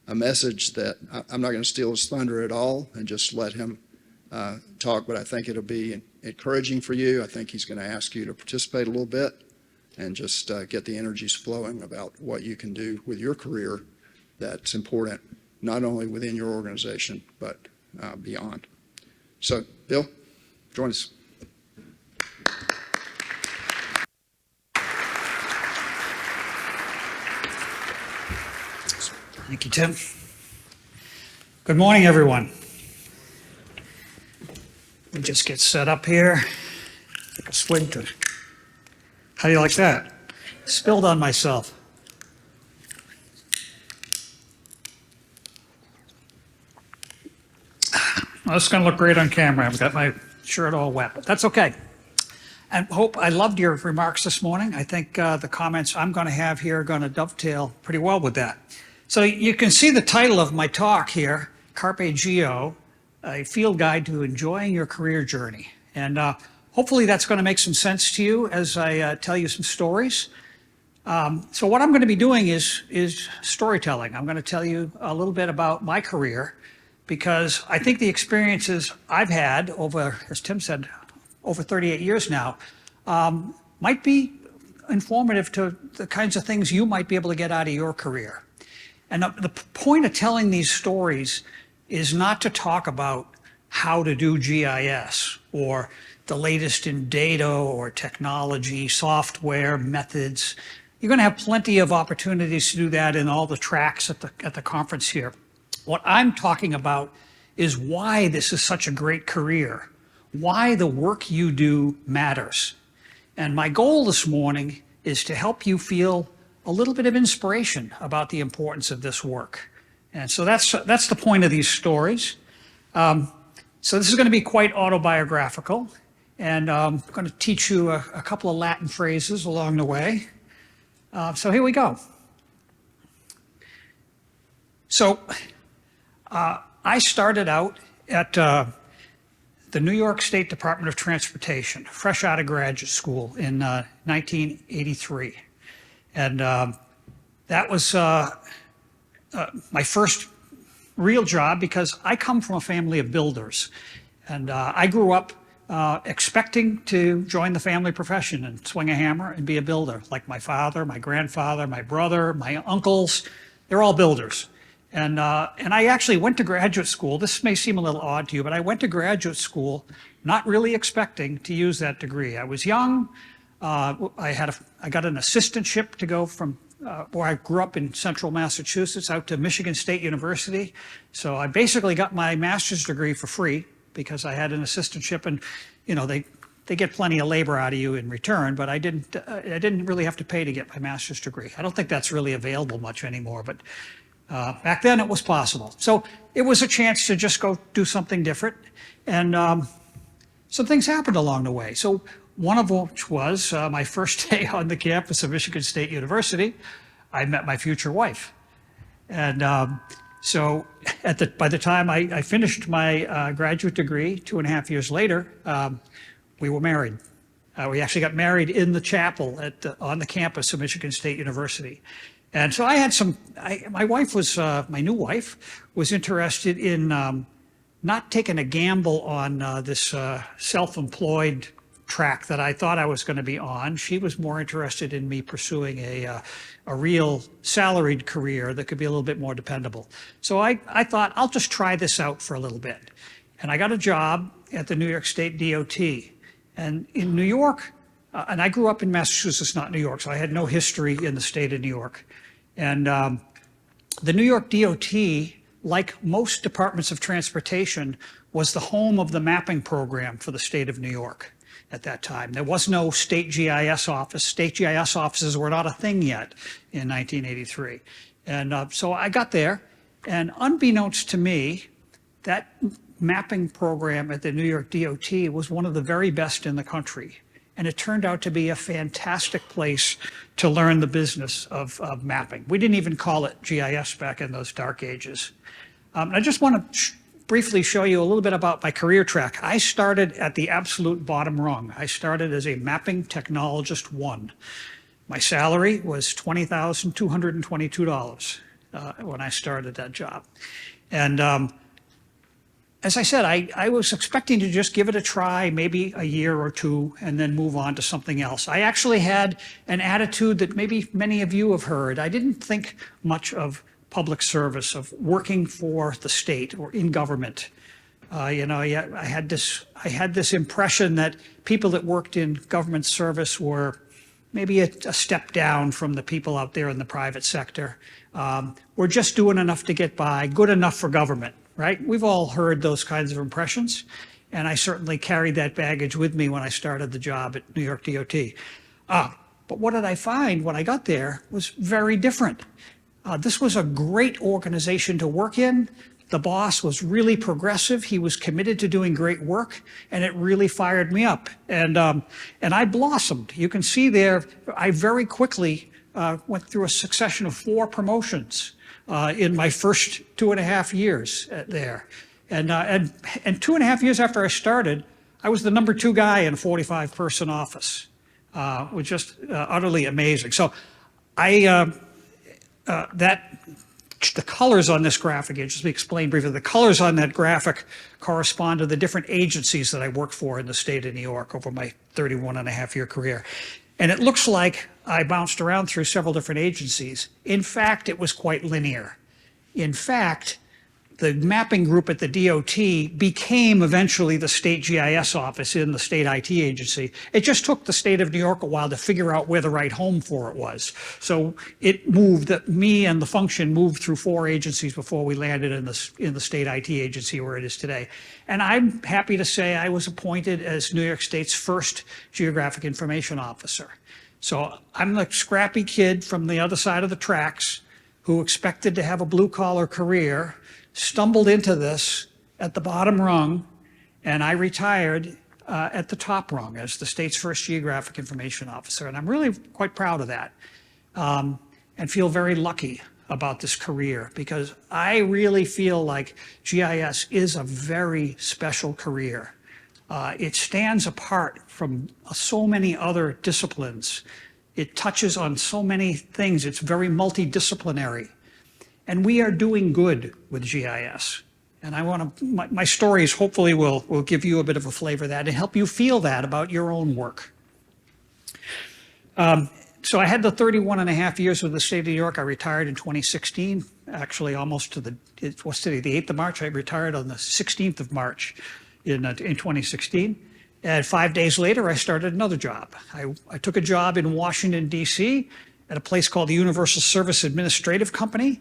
a message that I'm not going to steal his thunder at all and just let him talk, but I think it'll be encouraging for you. I think he's going to ask you to participate a little bit and just get the energies flowing about what you can do with your career that's important, not only within your organization, but beyond. So, Bill, join us. Thank you, Tim. Good morning, everyone. Let me just get set up here. Take a swig to. How do you like that? Spilled on myself. Well, this is going to look great on camera. I've got my shirt all wet, but that's okay. And Hope, I loved your remarks this morning. I think the comments I'm going to have here are going to dovetail pretty well with that. So you can see the title of my talk here, Carpe Geo, a field guide to enjoying your career journey. And hopefully that's going to make some sense to you as I tell you some stories. So what I'm going to be doing is storytelling. I'm going to tell you a little bit about my career because I think the experiences I've had over, as Tim said, over 38 years now, might be informative to the kinds of things you might be able to get out of your career. And the point of telling these stories is not to talk about how to do GIS or the latest in data or technology, software, methods. You're going to have plenty of opportunities to do that in all the tracks at the conference here. What I'm talking about is why this is such a great career, why the work you do matters. And my goal this morning is to help you feel a little bit of inspiration about the importance of this work. And so that's the point of these stories. So this is going to be quite autobiographical, and I'm going to teach you a couple of Latin phrases along the way. So here we go. So I started out at the New York State Department of Transportation, fresh out of graduate school in 1983. And that was my first real job because I come from a family of builders. And I grew up expecting to join the family profession and swing a hammer and be a builder, like my father, my grandfather, my brother, my uncles. They're all builders. And I actually went to graduate school. This may seem a little odd to you, but I went to graduate school not really expecting to use that degree. I was young. I got an assistantship to go from where I grew up in central Massachusetts out to Michigan State University. So I basically got my master's degree for free because I had an assistantship, and they get plenty of labor out of you in return. But I didn't really have to pay to get my master's degree. I don't think that's really available much anymore, but back then it was possible. So it was a chance to just go do something different, and some things happened along the way. So one of which was my first day on the campus of Michigan State University. I met my future wife. And so by the time I finished my graduate degree, 2.5 years later, we were married. We actually got married in the chapel on the campus of Michigan State University. And so I had my wife was, my new wife, was interested in not taking a gamble on this self-employed track that I thought I was going to be on. She was more interested in me pursuing a real salaried career that could be a little bit more dependable. So I thought, I'll just try this out for a little bit. And I got a job at the New York State DOT. And in New York, and I grew up in Massachusetts, not New York, so I had no history in the state of New York. And the New York DOT, like most departments of transportation, was the home of the mapping program for the state of New York at that time. There was no state GIS office. State GIS offices were not a thing yet in 1983. And so I got there, and unbeknownst to me, that mapping program at the New York DOT was one of the very best in the country. And it turned out to be a fantastic place to learn the business of mapping. We didn't even call it GIS back in those dark ages. I just want to briefly show you a little bit about my career track. I started at the absolute bottom rung. I started as a mapping technologist 1. My salary was $20,222 when I started that job. And as I said, I was expecting to just give it a try, maybe a year or two, and then move on to something else. I actually had an attitude that maybe many of you have heard. I didn't think much of public service, of working for the state or in government. I had this impression that people that worked in government service were maybe a step down from the people out there in the private sector. We're just doing enough to get by, good enough for government, right? We've all heard those kinds of impressions, and I certainly carried that baggage with me when I started the job at New York DOT. But what did I find when I got there was very different. This was a great organization to work in. The boss was really progressive. He was committed to doing great work, and it really fired me up. And I blossomed. You can see there, I very quickly went through a succession of 4 promotions in my first 2.5 years there. And 2.5 years after I started, I was the number 2 guy in a 45-person office, which was just utterly amazing. So the colors on this graphic, just to explain briefly, the colors on that graphic correspond to the different agencies that I worked for in the state of New York over my 31.5-year career. And it looks like I bounced around through several different agencies. In fact, it was quite linear. In fact, the mapping group at the DOT became eventually the state GIS office in the state IT agency. It just took the state of New York a while to figure out where the right home for it was. So it moved, me and the function moved through 4 agencies before we landed in the state IT agency where it is today. And I'm happy to say I was appointed as New York State's first geographic information officer. So I'm the scrappy kid from the other side of the tracks who expected to have a blue-collar career, stumbled into this at the bottom rung, and I retired at the top rung as the state's first geographic information officer. And I'm really quite proud of that and feel very lucky about this career because I really feel like GIS is a very special career. It stands apart from so many other disciplines. It touches on so many things. It's very multidisciplinary. And we are doing good with GIS. And my stories hopefully will give you a bit of a flavor of that and help you feel that about your own work. So I had the 31.5 years with the state of New York. I retired in 2016, actually almost to what's today, the 8th of March. I retired on the 16th of March in 2016. And 5 days later, I started another job. I took a job in Washington, D.C. at a place called the Universal Service Administrative Company.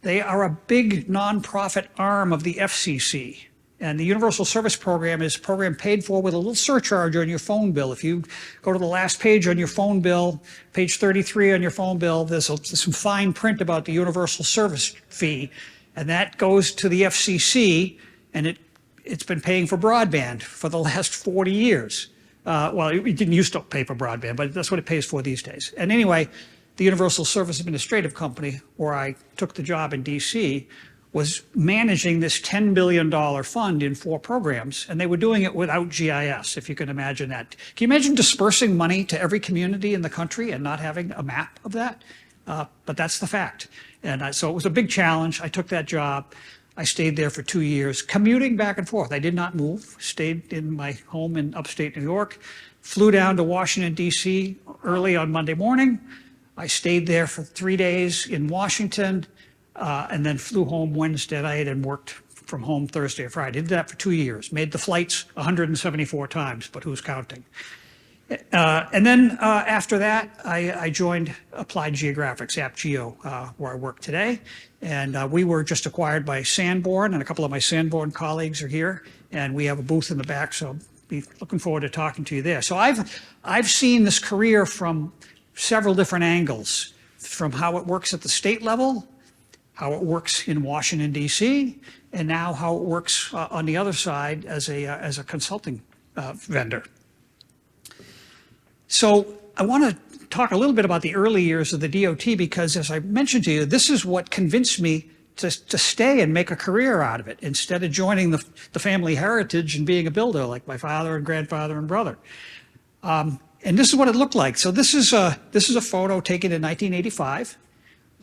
They are a big nonprofit arm of the FCC. And the Universal Service Program is a program paid for with a little surcharge on your phone bill. If you go to the last page on your phone bill, page 33 on your phone bill, there's some fine print about the Universal Service fee. And that goes to the FCC, and it's been paying for broadband for the last 40 years. Well, it didn't used to pay for broadband, but that's what it pays for these days. And anyway, the Universal Service Administrative Company, where I took the job in DC, was managing this $10 billion fund in 4 programs, and they were doing it without GIS, if you can imagine that. Can you imagine dispersing money to every community in the country and not having a map of that? But that's the fact. And so it was a big challenge. I took that job. I stayed there for 2 years, commuting back and forth. I did not move, stayed in my home in upstate New York, flew down to Washington, D.C. early on Monday morning. I stayed there for 3 days in Washington, and then flew home Wednesday night and worked from home Thursday or Friday. Did that for 2 years. Made the flights 174 times, but who's counting? And then after that, I joined Applied Geographics, AppGeo, where I work today. And we were just acquired by Sanborn, and a couple of my Sanborn colleagues are here. And we have a booth in the back, so I'll be looking forward to talking to you there. So I've seen this career from several different angles, from how it works at the state level, how it works in Washington, D.C., and now how it works on the other side as a consulting vendor. So I want to talk a little bit about the early years of the DOT because, as I mentioned to you, this is what convinced me to stay and make a career out of it instead of joining the family heritage and being a builder like my father and grandfather and brother. And this is what it looked like. So this is a photo taken in 1985.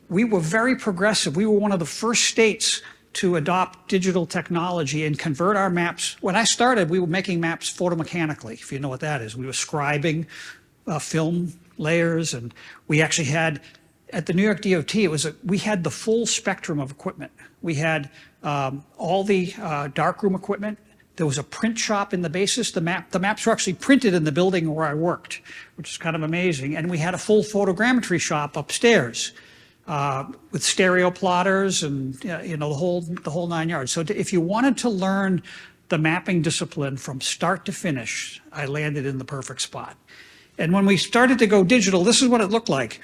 We were very progressive. We were one of the first states to adopt digital technology and convert our maps. When I started, we were making maps photomechanically, if you know what that is. We were scribing film layers, and we actually had, at the New York DOT, we had the full spectrum of equipment. We had all the darkroom equipment. There was a print shop in the basis. The maps were actually printed in the building where I worked, which is kind of amazing. And we had a full photogrammetry shop upstairs. With stereo plotters and the whole 9 yards. So if you wanted to learn the mapping discipline from start to finish, I landed in the perfect spot. And when we started to go digital, this is what it looked like.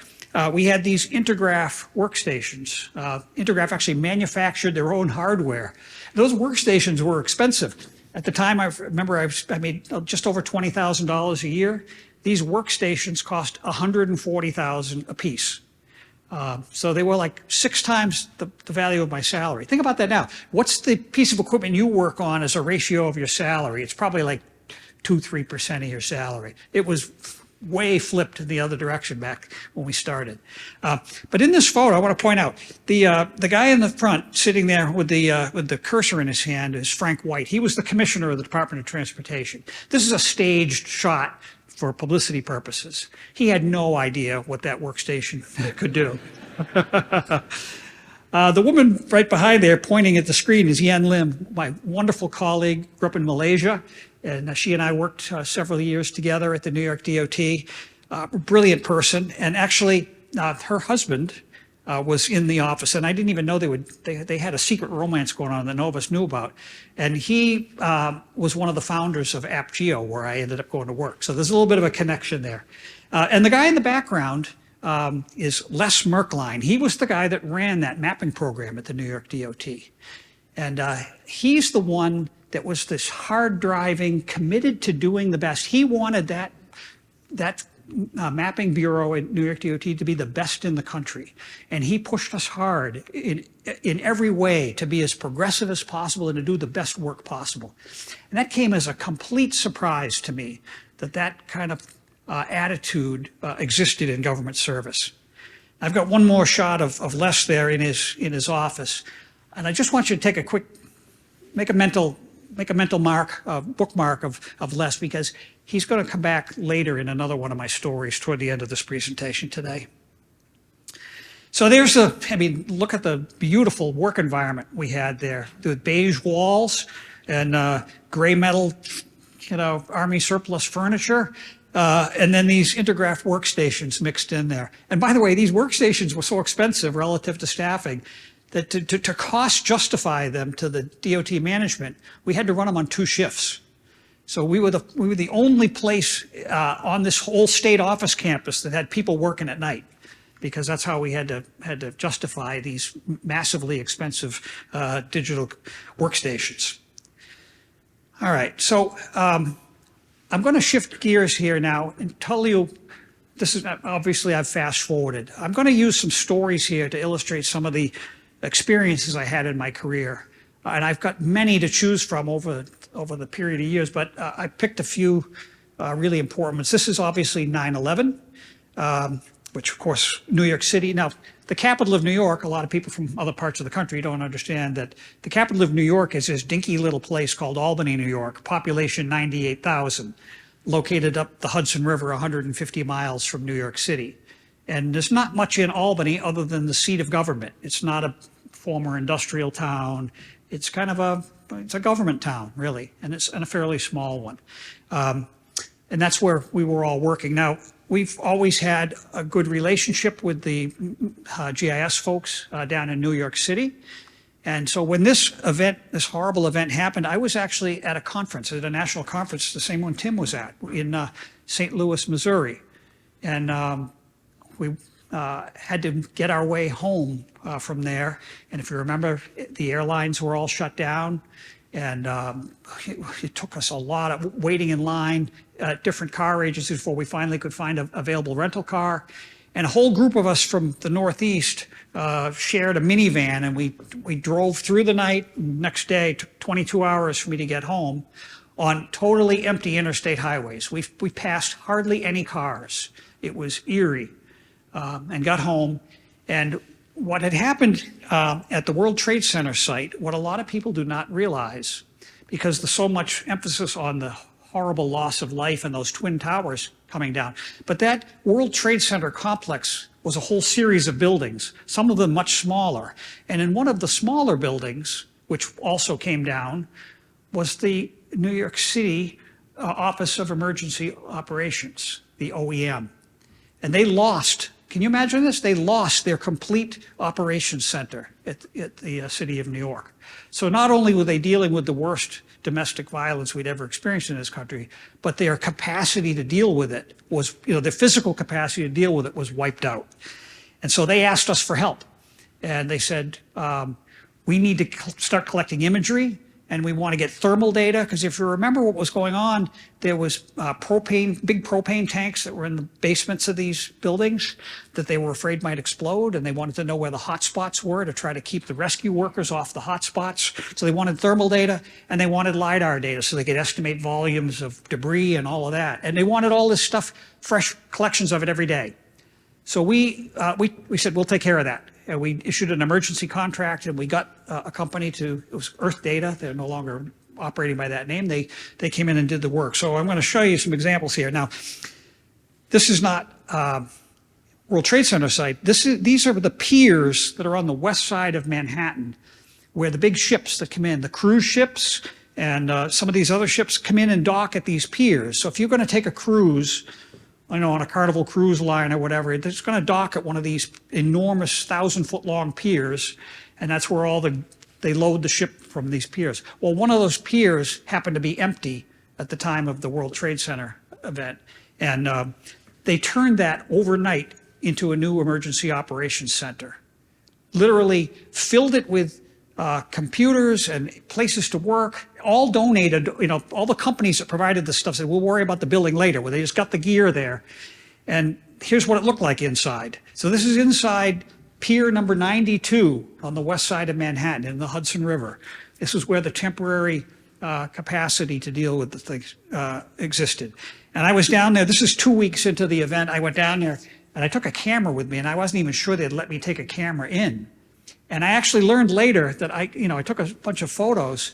We had these Intergraph workstations. Intergraph actually manufactured their own hardware. Those workstations were expensive. At the time, I remember I made just over $20,000 a year. These workstations cost $140,000 a piece. So they were like 6 times the value of my salary. Think about that now. What's the piece of equipment you work on as a ratio of your salary? It's probably like 2-3% of your salary. It was way flipped in the other direction back when we started. But in this photo, I want to point out the guy in the front sitting there with the cursor in his hand is Frank White. He was the commissioner of the Department of Transportation. This is a staged shot for publicity purposes. He had no idea what that workstation could do. The woman right behind there pointing at the screen is Yen Lim, my wonderful colleague, grew up in Malaysia, and she and I worked several years together at the New York DOT. Brilliant person, and actually her husband was in the office, and I didn't even know they had a secret romance going on that none of us knew about. And he was one of the founders of AppGeo, where I ended up going to work. So there's a little bit of a connection there. And the guy in the background is Les Merkline. He was the guy that ran that mapping program at the New York DOT. And he's the one that was this hard-driving, committed to doing the best. He wanted that mapping bureau at New York DOT to be the best in the country. And he pushed us hard in every way to be as progressive as possible and to do the best work possible. And that came as a complete surprise to me, that kind of attitude existed in government service. I've got one more shot of Les there in his office. And I just want you to take a quick, make a mental bookmark of Les, because he's going to come back later in another one of my stories toward the end of this presentation today. So look at the beautiful work environment we had there, with beige walls and gray metal, Army surplus furniture, and then these Intergraph workstations mixed in there. And by the way, these workstations were so expensive relative to staffing that to cost justify them to the DOT management, we had to run them on 2 shifts. So we were the only place on this whole state office campus that had people working at night, because that's how we had to justify these massively expensive digital workstations. All right, so I'm going to shift gears here now and tell you, this is obviously I've fast forwarded. I'm going to use some stories here to illustrate some of the experiences I had in my career. And I've got many to choose from over the period of years, but I picked a few really important ones. This is obviously 9/11, which of course, New York City. Now, the capital of New York, a lot of people from other parts of the country don't understand that the capital of New York is this dinky little place called Albany, New York, population 98,000, located up the Hudson River 150 miles from New York City. And there's not much in Albany other than the seat of government. It's not a former industrial town. It's kind of it's a government town, really, and it's a fairly small one. And that's where we were all working. Now, we've always had a good relationship with the GIS folks down in New York City. And so when this horrible event happened, I was actually at a conference, at a national conference, the same one Tim was at, in St. Louis, Missouri. And we had to get our way home from there. And if you remember, the airlines were all shut down. And it took us a lot of waiting in line at different car agencies before we finally could find an available rental car. And a whole group of us from the Northeast shared a minivan, and we drove through the night. Next day, it took 22 hours for me to get home on totally empty interstate highways. We passed hardly any cars. It was eerie, and got home. And what had happened at the World Trade Center site, what a lot of people do not realize, because there's so much emphasis on the horrible loss of life and those twin towers coming down. But that World Trade Center complex was a whole series of buildings, some of them much smaller. And in one of the smaller buildings, which also came down, was the New York City Office of Emergency Operations, the OEM. And they lost, can you imagine this? They lost their complete operations center at the city of New York. So not only were they dealing with the worst domestic violence we'd ever experienced in this country, but their capacity to deal with it was, their physical capacity to deal with it was wiped out. And so they asked us for help. And they said, we need to start collecting imagery, and we want to get thermal data, because if you remember what was going on, there was big propane tanks that were in the basements of these buildings that they were afraid might explode, and they wanted to know where the hot spots were to try to keep the rescue workers off the hot spots. So they wanted thermal data, and they wanted LiDAR data so they could estimate volumes of debris and all of that. And they wanted all this stuff, fresh collections of it every day. So we said, we'll take care of that. And we issued an emergency contract, and we got a company it was Earth Data. They're no longer operating by that name. They came in and did the work. So I'm going to show you some examples here. Now, this is not World Trade Center site. These are the piers that are on the west side of Manhattan, where the big ships that come in, the cruise ships and some of these other ships come in and dock at these piers. So if you're going to take a cruise, on a Carnival cruise line or whatever, it's going to dock at one of these enormous 1,000-foot long piers, and that's where they load the ship from these piers. Well, one of those piers happened to be empty at the time of the World Trade Center event, and they turned that overnight into a new emergency operations center. Literally filled it with computers and places to work, all donated, all the companies that provided the stuff said, we'll worry about the billing later. Well, they just got the gear there. And here's what it looked like inside. So this is inside pier number 92 on the west side of Manhattan in the Hudson River. This is where the temporary capacity to deal with the things existed. And I was down there. This is 2 weeks into the event. I went down there and I took a camera with me, and I wasn't even sure they'd let me take a camera in. And I actually learned later that I took a bunch of photos.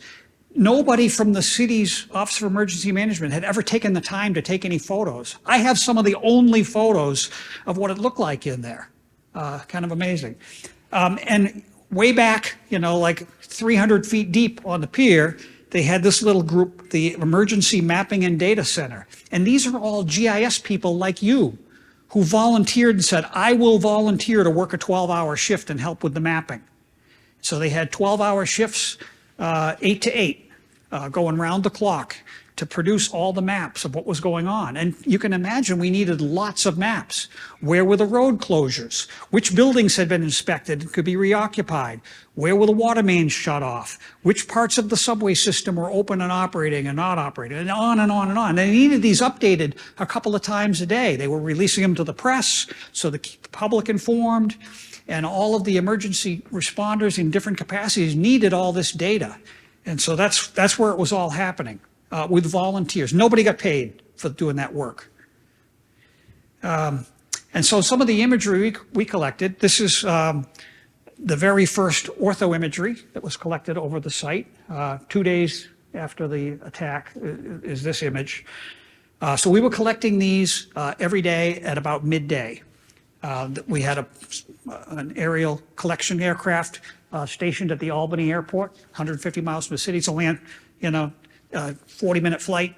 Nobody from the city's Office of Emergency Management had ever taken the time to take any photos. I have some of the only photos of what it looked like in there. Kind of amazing. And way back, like 300 feet deep on the pier, they had this little group, the Emergency Mapping and Data Center. And these are all GIS people like you, who volunteered and said, I will volunteer to work a 12-hour shift and help with the mapping. So they had 12-hour shifts, 8 to 8, going round the clock, to produce all the maps of what was going on. And you can imagine we needed lots of maps. Where were the road closures? Which buildings had been inspected and could be reoccupied? Where were the water mains shut off? Which parts of the subway system were open and operating and not operating? And on and on and on. They needed these updated a couple of times a day. They were releasing them to the press so to keep the public informed. And all of the emergency responders in different capacities needed all this data. And so that's where it was all happening. With volunteers. Nobody got paid for doing that work. And so some of the imagery we collected, this is the very first ortho imagery that was collected over the site. 2 days after the attack is this image. So we were collecting these every day at about midday. We had an aerial collection aircraft stationed at the Albany airport, 150 miles from the city. It's only, 40-minute flight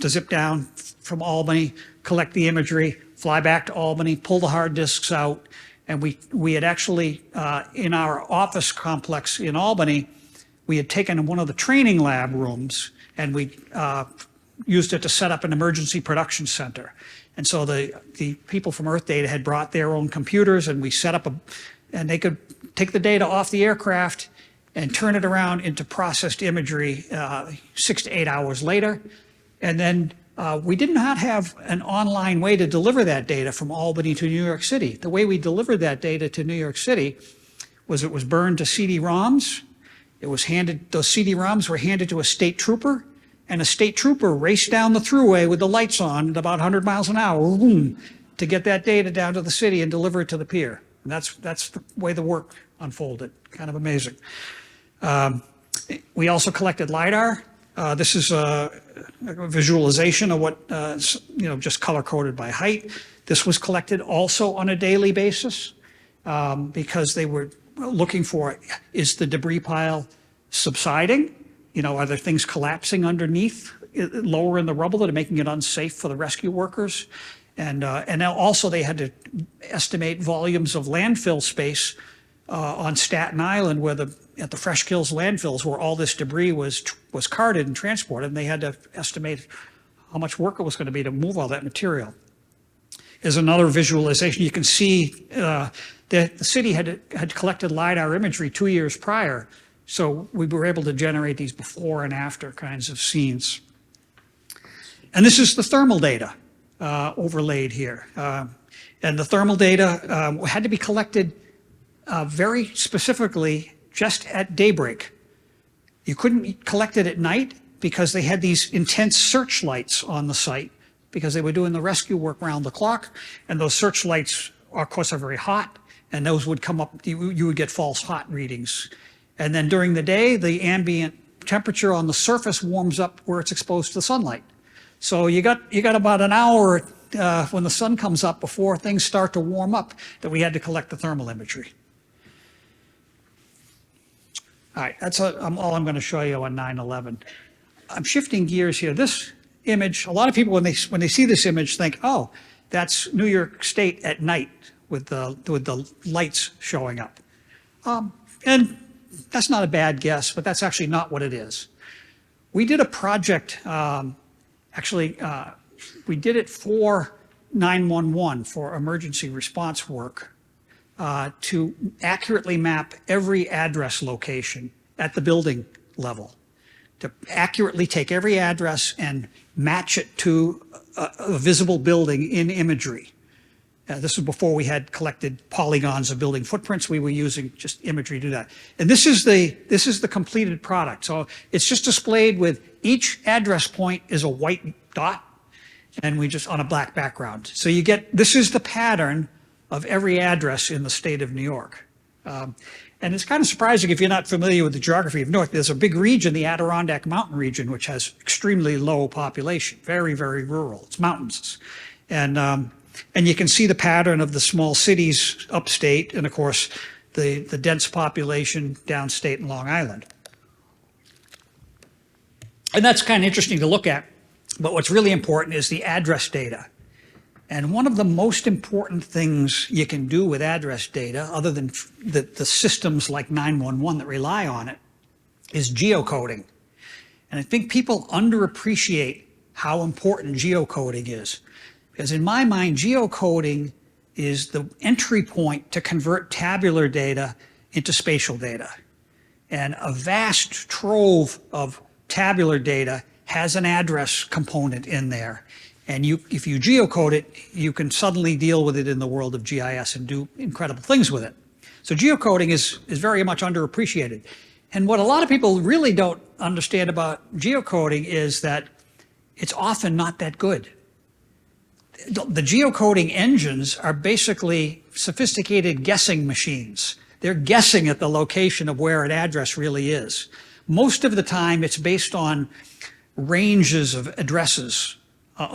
to zip down from Albany, collect the imagery, fly back to Albany, pull the hard disks out. And we had actually, in our office complex in Albany, we had taken one of the training lab rooms and we used it to set up an emergency production center. And so the people from Earth Data had brought their own computers and we set up and they could take the data off the aircraft and turn it around into processed imagery 6 to 8 hours later. And then we did not have an online way to deliver that data from Albany to New York City. The way we delivered that data to New York City was it was burned to CD-ROMs. Those CD-ROMs were handed to a state trooper, and a state trooper raced down the thruway with the lights on at about 100 miles an hour, boom, to get that data down to the city and deliver it to the pier. And that's the way the work unfolded. Kind of amazing. We also collected LiDAR. This is a visualization of what, just color-coded by height. This was collected also on a daily basis because they were looking for, is the debris pile subsiding? Are there things collapsing underneath, lower in the rubble that are making it unsafe for the rescue workers? And now also they had to estimate volumes of landfill space on Staten Island, at the Fresh Kills landfills, where all this debris was carted and transported, and they had to estimate how much work it was going to be to move all that material. Here's another visualization. You can see that the city had collected LiDAR imagery 2 years prior, so we were able to generate these before and after kinds of scenes. And this is the thermal data overlaid here. And the thermal data had to be collected very specifically just at daybreak. You couldn't collect it at night because they had these intense searchlights on the site because they were doing the rescue work round the clock. And those searchlights, of course, are very hot, and those would come up, you would get false hot readings. And then during the day, the ambient temperature on the surface warms up where it's exposed to the sunlight. So you got about an hour when the sun comes up before things start to warm up that we had to collect the thermal imagery. All right, that's all I'm going to show you on 9/11. I'm shifting gears here. This image, a lot of people when they see this image think, oh, that's New York State at night with the lights showing up. And that's not a bad guess, but that's actually not what it is. We did a project, we did it for 911, for emergency response work, to accurately map every address location at the building level, to accurately take every address and match it to a visible building in imagery. This was before we had collected polygons of building footprints. We were using just imagery to do that. And this is the completed product. So it's just displayed with each address point is a white dot, and we just on a black background. So this is the pattern of every address in the state of New York. And it's kind of surprising if you're not familiar with the geography of New York. There's a big region, the Adirondack Mountain region, which has extremely low population, very, very rural. It's mountains. And you can see the pattern of the small cities upstate and, of course, the dense population downstate and Long Island. And that's kind of interesting to look at. But what's really important is the address data. And one of the most important things you can do with address data, other than the systems like 911 that rely on it, is geocoding. And I think people underappreciate how important geocoding is. Because in my mind, geocoding is the entry point to convert tabular data into spatial data. And a vast trove of tabular data has an address component in there. And if you geocode it, you can suddenly deal with it in the world of GIS and do incredible things with it. So geocoding is very much underappreciated. And what a lot of people really don't understand about geocoding is that it's often not that good. The geocoding engines are basically sophisticated guessing machines. They're guessing at the location of where an address really is. Most of the time, it's based on ranges of addresses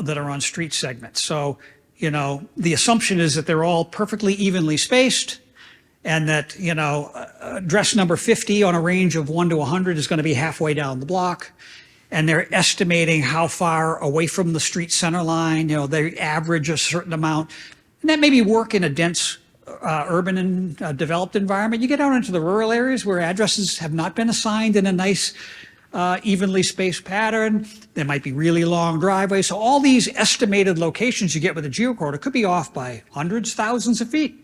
that are on street segments. So, the assumption is that they're all perfectly evenly spaced, and that, address number 50 on a range of 1 to 100 is going to be halfway down the block. And they're estimating how far away from the street center line, they average a certain amount. And that maybe work in a dense urban and developed environment. You get out into the rural areas where addresses have not been assigned in a nice evenly spaced pattern. There might be really long driveways. So all these estimated locations you get with a geocoder could be off by hundreds, thousands of feet.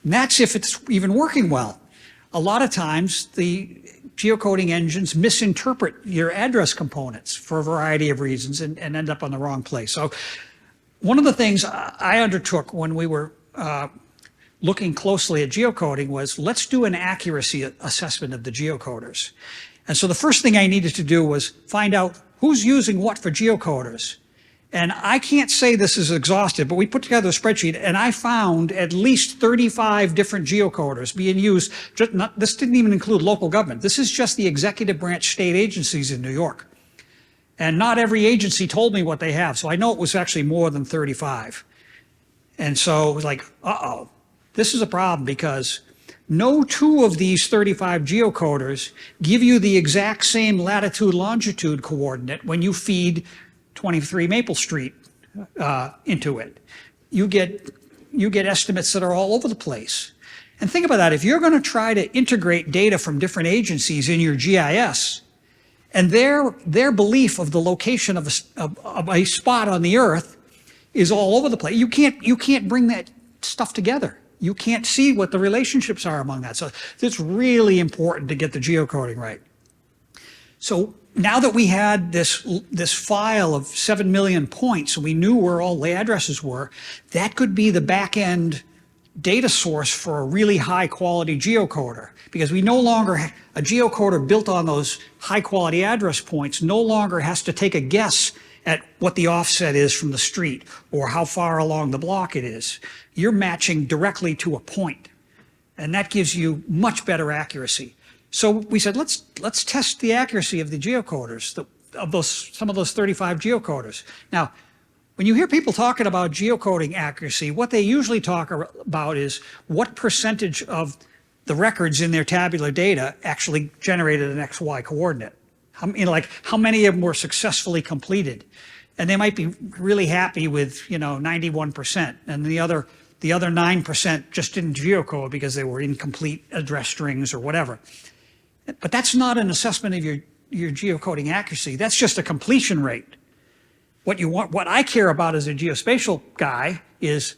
And that's if it's even working well. A lot of times the geocoding engines misinterpret your address components for a variety of reasons and end up on the wrong place. So one of the things I undertook when we were looking closely at geocoding was, let's do an accuracy assessment of the geocoders. And so the first thing I needed to do was find out who's using what for geocoders. And I can't say this is exhaustive, but we put together a spreadsheet and I found at least 35 different geocoders being used. This didn't even include local government. This is just the executive branch state agencies in New York. And not every agency told me what they have. So I know it was actually more than 35. And so it was like, uh-oh, this is a problem, because no two of these 35 geocoders give you the exact same latitude longitude coordinate when you feed 23 Maple Street into it. You get estimates that are all over the place. And think about that. If you're going to try to integrate data from different agencies in your GIS, and their belief of the location of a spot on the Earth is all over the place, you can't bring that stuff together. You can't see what the relationships are among that. So it's really important to get the geocoding right. So now that we had this file of 7 million points, and we knew where all the addresses were, that could be the back-end data source for a really high-quality geocoder, because we no longer, a geocoder built on those high-quality address points no longer has to take a guess at what the offset is from the street or how far along the block it is. You're matching directly to a point, and that gives you much better accuracy. So we said, let's test the accuracy of the geocoders, some of those 35 geocoders. Now, when you hear people talking about geocoding accuracy, what they usually talk about is what percentage of the records in their tabular data actually generated an XY coordinate. How many of them were successfully completed? And they might be really happy with, 91%, and the other 9% just didn't geocode because they were incomplete address strings or whatever. But that's not an assessment of your geocoding accuracy. That's just a completion rate. What I care about as a geospatial guy is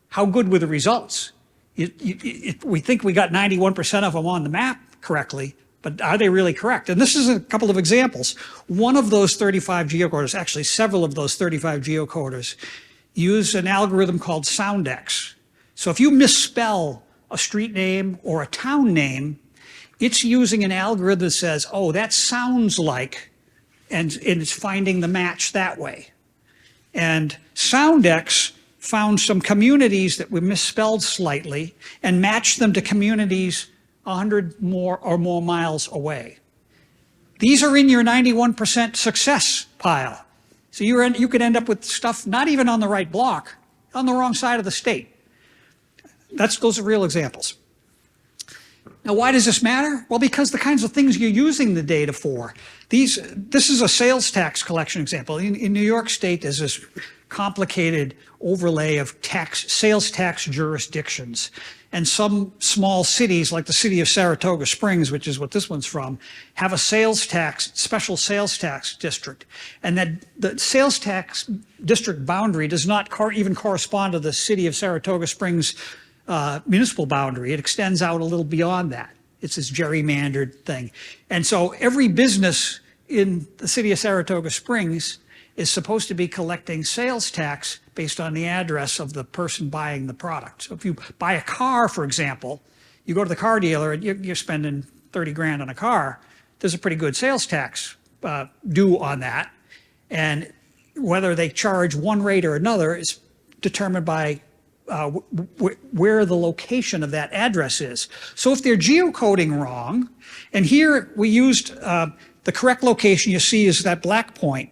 how good were the results. We think we got 91% of them on the map correctly, but are they really correct? And this is a couple of examples. One of those 35 geocoders, actually several of those 35 geocoders, use an algorithm called SoundX. So if you misspell a street name or a town name, it's using an algorithm that says, oh, that sounds like, and it's finding the match that way. And SoundX found some communities that were misspelled slightly and matched them to communities 100 more or more miles away. These are in your 91% success pile. So you could end up with stuff not even on the right block, on the wrong side of the state. Those are real examples. Now, why does this matter? Well, because the kinds of things you're using the data for. This is a sales tax collection example. In New York State, there's this complicated overlay of sales tax jurisdictions. And some small cities, like the city of Saratoga Springs, which is what this one's from, have a special sales tax district. And that the sales tax district boundary does not even correspond to the city of Saratoga Springs municipal boundary. It extends out a little beyond that. It's this gerrymandered thing. And so every business in the city of Saratoga Springs is supposed to be collecting sales tax based on the address of the person buying the product. So if you buy a car, for example, you go to the car dealer and you're spending 30 grand on a car, there's a pretty good sales tax due on that. And whether they charge one rate or another is determined by where the location of that address is. So if they're geocoding wrong, and here we used the correct location you see is that black point,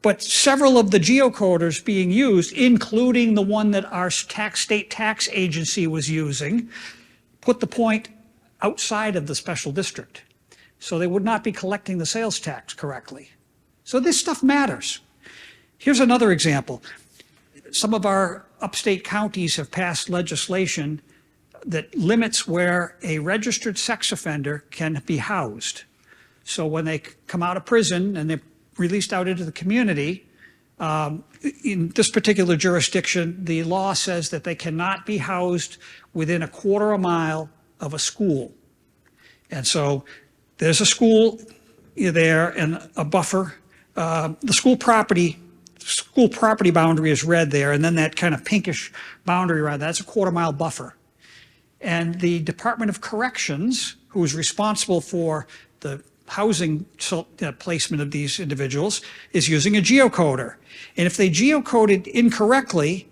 but several of the geocoders being used, including the one that our state tax agency was using, put the point outside of the special district. So they would not be collecting the sales tax correctly. So this stuff matters. Here's another example. Some of our upstate counties have passed legislation that limits where a registered sex offender can be housed. So when they come out of prison and they're released out into the community, in this particular jurisdiction, the law says that they cannot be housed within a quarter of a mile of a school. And so there's a school there and a buffer. The school property boundary is red there, and then that kind of pinkish boundary around that's a quarter-mile buffer. And the Department of Corrections, who is responsible for the housing placement of these individuals, is using a geocoder. And if they geocoded incorrectly,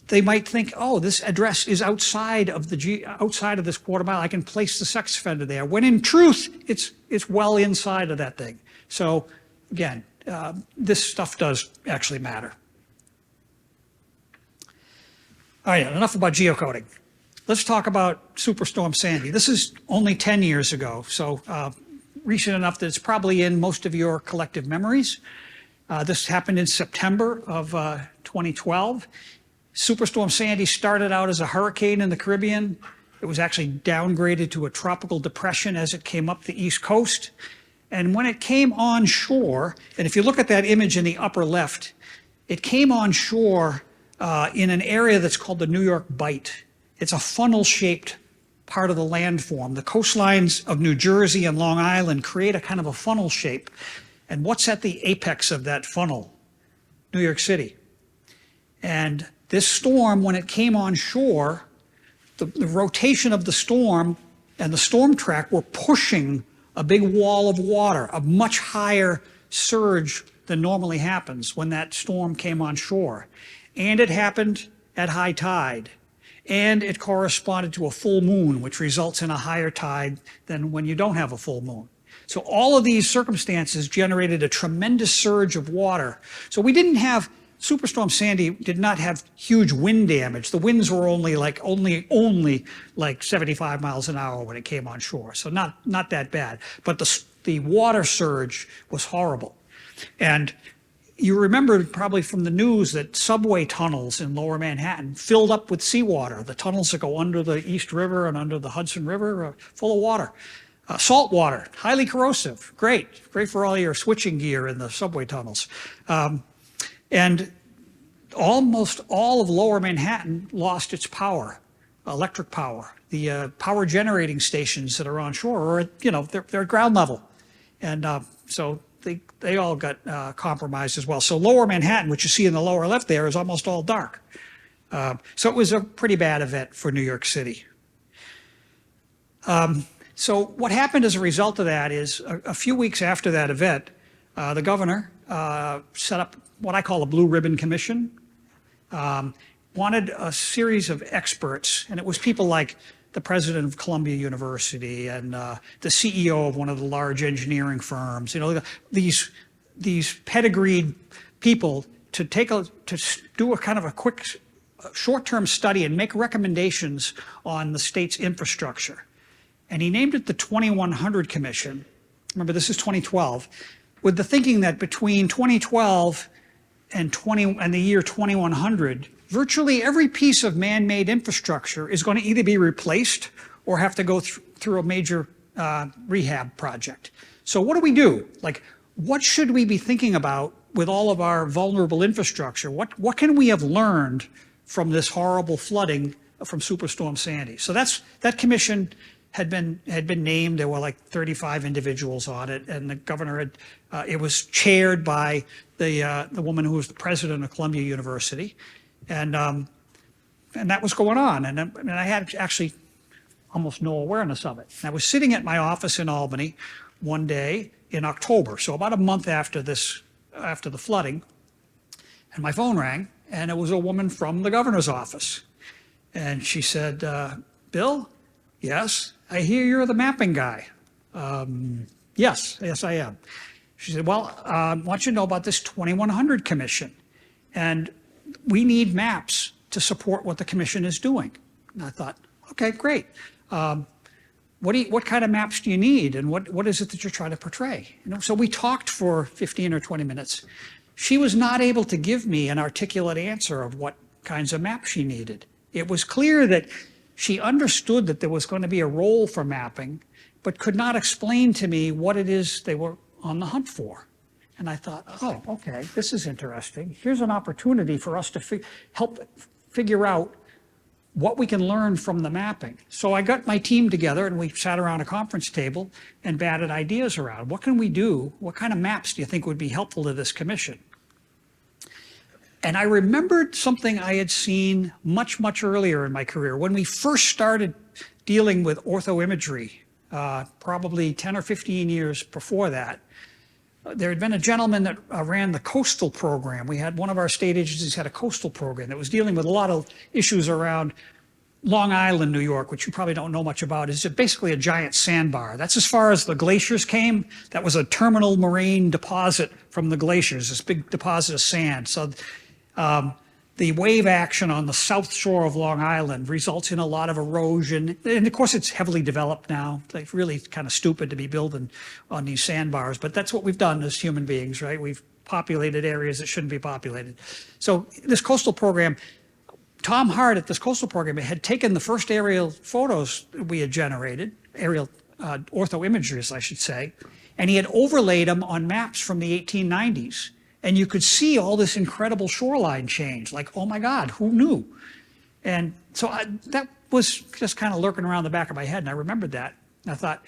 they might think, oh, this address is outside of this quarter mile. I can place the sex offender there. When in truth, it's well inside of that thing. So again, this stuff does actually matter. All right, enough about geocoding. Let's talk about Superstorm Sandy. This is only 10 years ago, so recent enough that it's probably in most of your collective memories. This happened in September of 2012. Superstorm Sandy started out as a hurricane in the Caribbean. It was actually downgraded to a tropical depression as it came up the East Coast. And when it came on shore, and if you look at that image in the upper left, it came on shore in an area that's called the New York Bight. It's a funnel-shaped part of the landform. The coastlines of New Jersey and Long Island create a kind of a funnel shape. And what's at the apex of that funnel? New York City. And this storm, when it came on shore, the rotation of the storm and the storm track were pushing a big wall of water, a much higher surge than normally happens when that storm came on shore. And it happened at high tide. And it corresponded to a full moon, which results in a higher tide than when you don't have a full moon. So all of these circumstances generated a tremendous surge of water. So we didn't have, Superstorm Sandy did not have huge wind damage. The winds were only like 75 miles an hour when it came on shore. So not that bad. But the water surge was horrible. And you remember probably from the news that subway tunnels in lower Manhattan filled up with seawater. The tunnels that go under the East River and under the Hudson River are full of water. Salt water, highly corrosive, great for all your switching gear in the subway tunnels. And almost all of lower Manhattan lost its power, electric power. The power generating stations that are on shore are, they're at ground level. And so they all got compromised as well. So lower Manhattan, which you see in the lower left there, is almost all dark. So it was a pretty bad event for New York City. So what happened as a result of that is a few weeks after that event, the governor set up what I call a blue ribbon commission, wanted a series of experts, and it was people like the president of Columbia University and the CEO of one of the large engineering firms, these pedigreed people to do a kind of a quick short-term study and make recommendations on the state's infrastructure. And he named it the 2100 Commission. Remember, this is 2012, with the thinking that between 2012 and the year 2100, virtually every piece of man-made infrastructure is going to either be replaced or have to go through a major rehab project. So what do we do? Like, what should we be thinking about with all of our vulnerable infrastructure? What can we have learned from this horrible flooding from Superstorm Sandy? So that commission had been named. There were like 35 individuals on it, and the governor had it was chaired by the woman who was the president of Columbia University, and that was going on, and I had actually almost no awareness of it. And I was sitting at my office in Albany one day in October, so about a month after the flooding, and my phone rang, and it was a woman from the governor's office, and she said, "Bill, yes, I hear you're the mapping guy." Yes, I am. She said, "Well, I want you to know about this 2100 commission, and we need maps to support what the commission is doing." And I thought, okay, great. What kind of maps do you need, and what is it that you're trying to portray? So we talked for 15 or 20 minutes. She was not able to give me an articulate answer of what kinds of maps she needed. It was clear that she understood that there was going to be a role for mapping, but could not explain to me what it is they were on the hunt for. And I thought, oh, okay, this is interesting. Here's an opportunity for us to help figure out what we can learn from the mapping. So I got my team together and we sat around a conference table and batted ideas around. What can we do? What kind of maps do you think would be helpful to this commission? And I remembered something I had seen much, much earlier in my career. When we first started dealing with orthoimagery, probably 10 or 15 years before that, there had been a gentleman that ran the coastal program. We had one of our state agencies had a coastal program that was dealing with a lot of issues around Long Island, New York, which you probably don't know much about. Is basically a giant sandbar. That's as far as the glaciers came. That was a terminal moraine deposit from the glaciers, this big deposit of sand. So the wave action on the south shore of Long Island results in a lot of erosion. And of course, it's heavily developed now. It's like really kind of stupid to be building on these sandbars, but that's what we've done as human beings, right? We've populated areas that shouldn't be populated. So this coastal program, Tom Hart at this coastal program had taken the first aerial photos we had generated, aerial orthoimageries, I should say, and he had overlaid them on maps from the 1890s. And you could see all this incredible shoreline change, like, oh my God, who knew? And so that was just kind of lurking around the back of my head, and I remembered that. And I thought,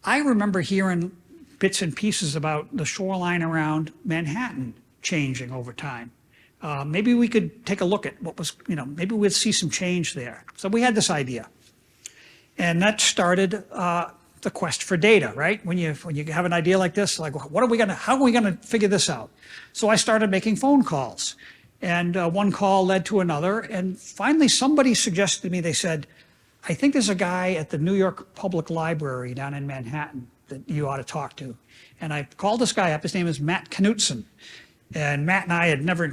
I remember hearing bits and pieces about the shoreline around Manhattan changing over time. Maybe we could take a look at what was, maybe we'd see some change there. So we had this idea. And that started the quest for data, right? When you have an idea like this, like, how are we gonna figure this out? So I started making phone calls, and one call led to another, and finally somebody suggested to me, they said, I think there's a guy at the New York Public Library down in Manhattan that you ought to talk to. And I called this guy up, his name is Matt Knutson. And Matt and I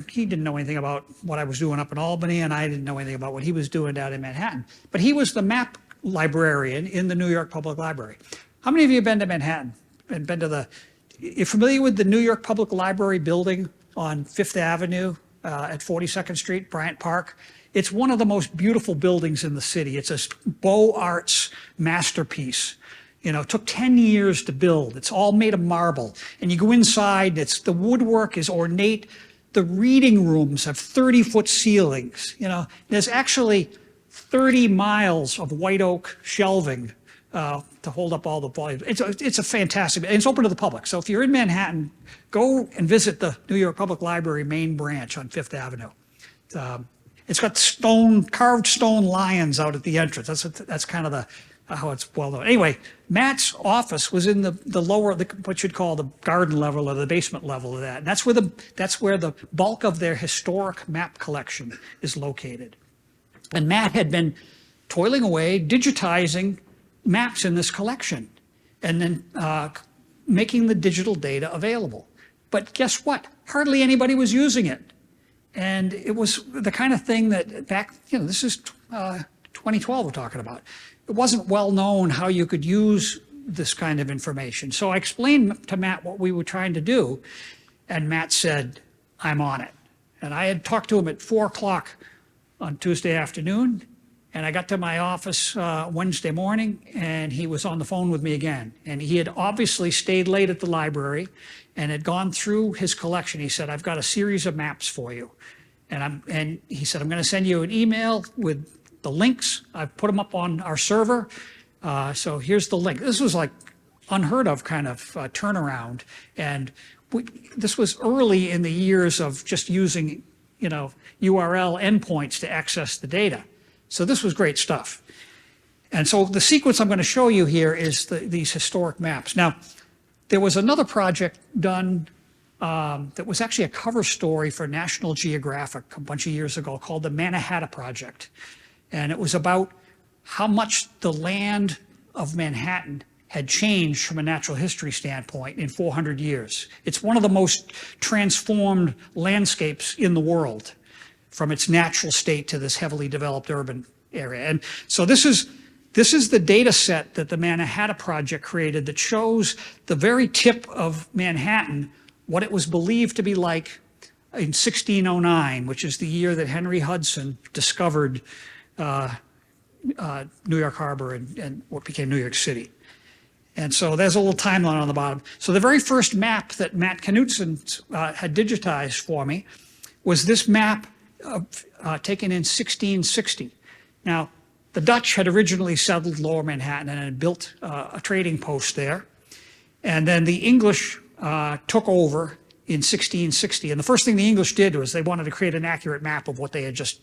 he didn't know anything about what I was doing up in Albany, and I didn't know anything about what he was doing down in Manhattan. But he was the map librarian in the New York Public Library. How many of you have been to Manhattan and you're familiar with the New York Public Library building on Fifth Avenue at 42nd Street, Bryant Park? It's one of the most beautiful buildings in the city. It's a Beaux Arts masterpiece. It took 10 years to build. It's all made of marble. And you go inside, the woodwork is ornate. The reading rooms have 30-foot ceilings. There's actually 30 miles of white oak shelving to hold up all the volumes. It's a fantastic, and it's open to the public. So if you're in Manhattan, go and visit the New York Public Library main branch on Fifth Avenue. It's got carved stone lions out at the entrance. That's kind of how it's well known. Anyway, Matt's office was in the lower, what you'd call the garden level or the basement level of that. And that's where the bulk of their historic map collection is located. And Matt had been toiling away, digitizing maps in this collection, and then making the digital data available. But guess what? Hardly anybody was using it. And it was the kind of thing that this is 2012 we're talking about. It wasn't well known how you could use this kind of information. So I explained to Matt what we were trying to do, and Matt said, I'm on it. And I had talked to him at 4 o'clock on Tuesday afternoon, and I got to my office Wednesday morning, and he was on the phone with me again. And he had obviously stayed late at the library and had gone through his collection. He said, I've got a series of maps for you. And he said, I'm going to send you an email with the links. I've put them up on our server. So here's the link. This was like unheard of kind of turnaround. And this was early in the years of just using, URL endpoints to access the data. So this was great stuff. And so the sequence I'm going to show you here is these historic maps. Now, there was another project done that was actually a cover story for National Geographic a bunch of years ago called the Mannahatta Project. And it was about how much the land of Manhattan had changed from a natural history standpoint in 400 years. It's one of the most transformed landscapes in the world from its natural state to this heavily developed urban area. And so this is the data set that the Mannahatta Project created that shows the very tip of Manhattan, what it was believed to be like in 1609, which is the year that Henry Hudson discovered New York Harbor and what became New York City. And so there's a little timeline on the bottom. So the very first map that Matt Knutson had digitized for me was this map taken in 1660. Now, the Dutch had originally settled Lower Manhattan and had built a trading post there. And then the English took over in 1660. And the first thing the English did was they wanted to create an accurate map of what they had just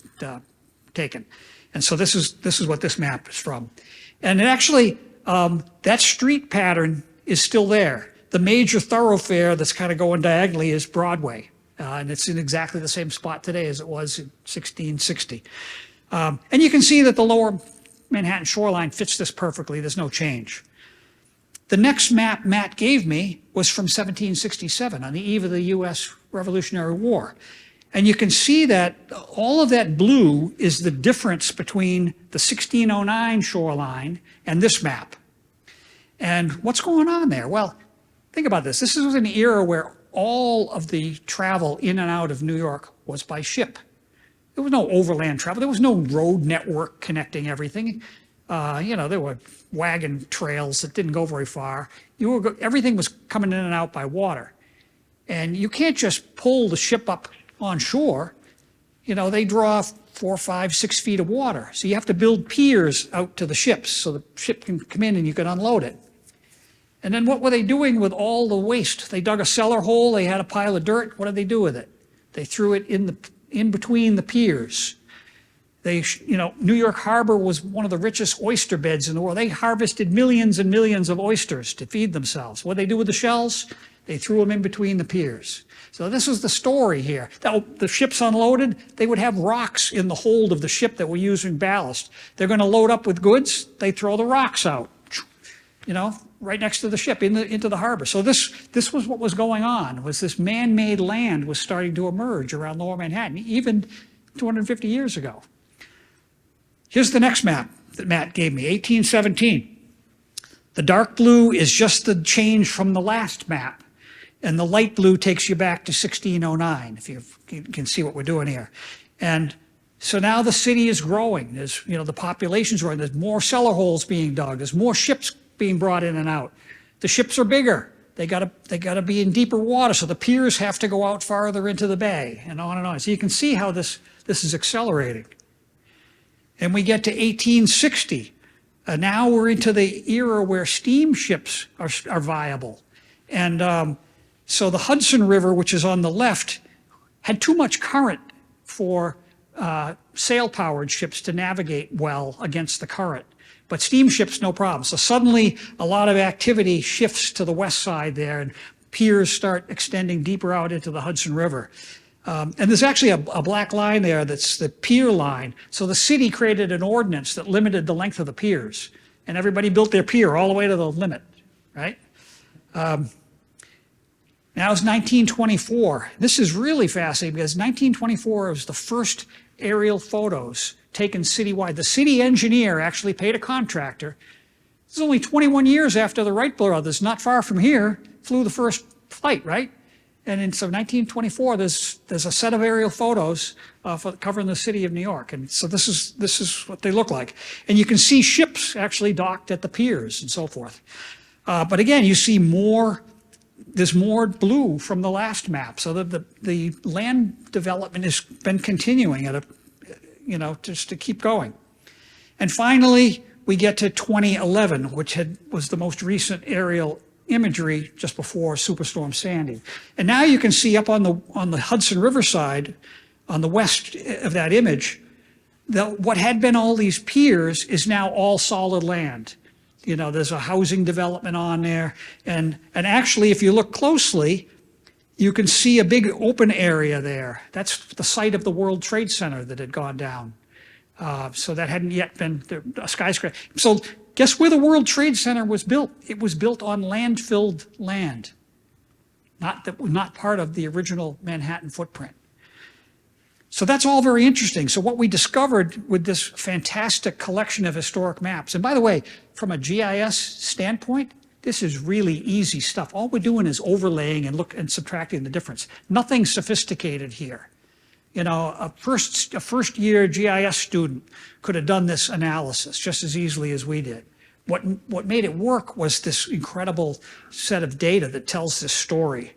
taken. And so this is what this map is from. And it actually, that street pattern is still there. The major thoroughfare that's kind of going diagonally is Broadway. And it's in exactly the same spot today as it was in 1660. And you can see that the lower Manhattan shoreline fits this perfectly. There's no change. The next map Matt gave me was from 1767 on the eve of the U.S. Revolutionary War. And you can see that all of that blue is the difference between the 1609 shoreline and this map. And what's going on there? Well, think about this. This was an era where all of the travel in and out of New York was by ship. There was no overland travel. There was no road network connecting everything. There were wagon trails that didn't go very far. Everything was coming in and out by water. And you can't just pull the ship up on shore. They draw 4, 5, 6 feet of water. So you have to build piers out to the ships so the ship can come in and you can unload it. And then what were they doing with all the waste? They dug a cellar hole. They had a pile of dirt. What did they do with it? They threw it in between the piers. New York Harbor was one of the richest oyster beds in the world. They harvested millions and millions of oysters to feed themselves. What did they do with the shells? They threw them in between the piers. So this was the story here. The ship's unloaded. They would have rocks in the hold of the ship that were using ballast. They're going to load up with goods. They throw the rocks out, right next to the ship into the harbor. So this was what was going on, was this man-made land was starting to emerge around Lower Manhattan, even 250 years ago. Here's the next map that Matt gave me, 1817. The dark blue is just the change from the last map, and the light blue takes you back to 1609, if you can see what we're doing here. And so now the city is growing. There's, the population's growing. There's more cellar holes being dug. There's more ships being brought in and out. The ships are bigger. They gotta be in deeper water, so the piers have to go out farther into the bay, and on and on. So you can see how this is accelerating. And we get to 1860. Now we're into the era where steamships are viable. And so the Hudson River, which is on the left, had too much current for sail-powered ships to navigate well against the current. But steamships, no problem. So suddenly a lot of activity shifts to the west side there, and piers start extending deeper out into the Hudson River. And there's actually a black line there that's the pier line. So the city created an ordinance that limited the length of the piers, and everybody built their pier all the way to the limit, right? Now it's 1924. This is really fascinating because 1924 was the first aerial photos taken citywide. The city engineer actually paid a contractor. This is only 21 years after the Wright brothers, not far from here, flew the first flight, right? And in so 1924, there's a set of aerial photos covering the city of New York. And so this is what they look like. And you can see ships actually docked at the piers and so forth. But again, you see there's more blue from the last map. So the land development has been continuing just to keep going. And finally, we get to 2011, which was the most recent aerial imagery just before Superstorm Sandy. And now you can see up on the Hudson River side, on the west of that image, that what had been all these piers is now all solid land. There's a housing development on there. And actually, if you look closely, you can see a big open area there. That's the site of the World Trade Center that had gone down. So that hadn't yet been a skyscraper. So guess where the World Trade Center was built? It was built on landfilled land, not part of the original Manhattan footprint. So that's all very interesting. So what we discovered with this fantastic collection of historic maps, and by the way, from a GIS standpoint, this is really easy stuff. All we're doing is overlaying and subtracting the difference. Nothing sophisticated here. A first year GIS student could have done this analysis just as easily as we did. What made it work was this incredible set of data that tells this story.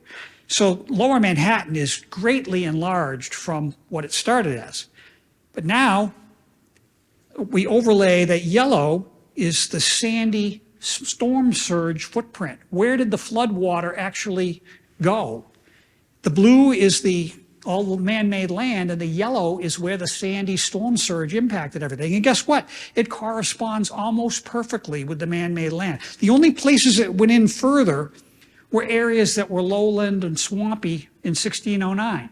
So Lower Manhattan is greatly enlarged from what it started as. But now we overlay that yellow is the Sandy storm surge footprint. Where did the flood water actually go? The blue is all the man-made land, and the yellow is where the Sandy storm surge impacted everything. And guess what? It corresponds almost perfectly with the man-made land. The only places that went in further were areas that were lowland and swampy in 1609.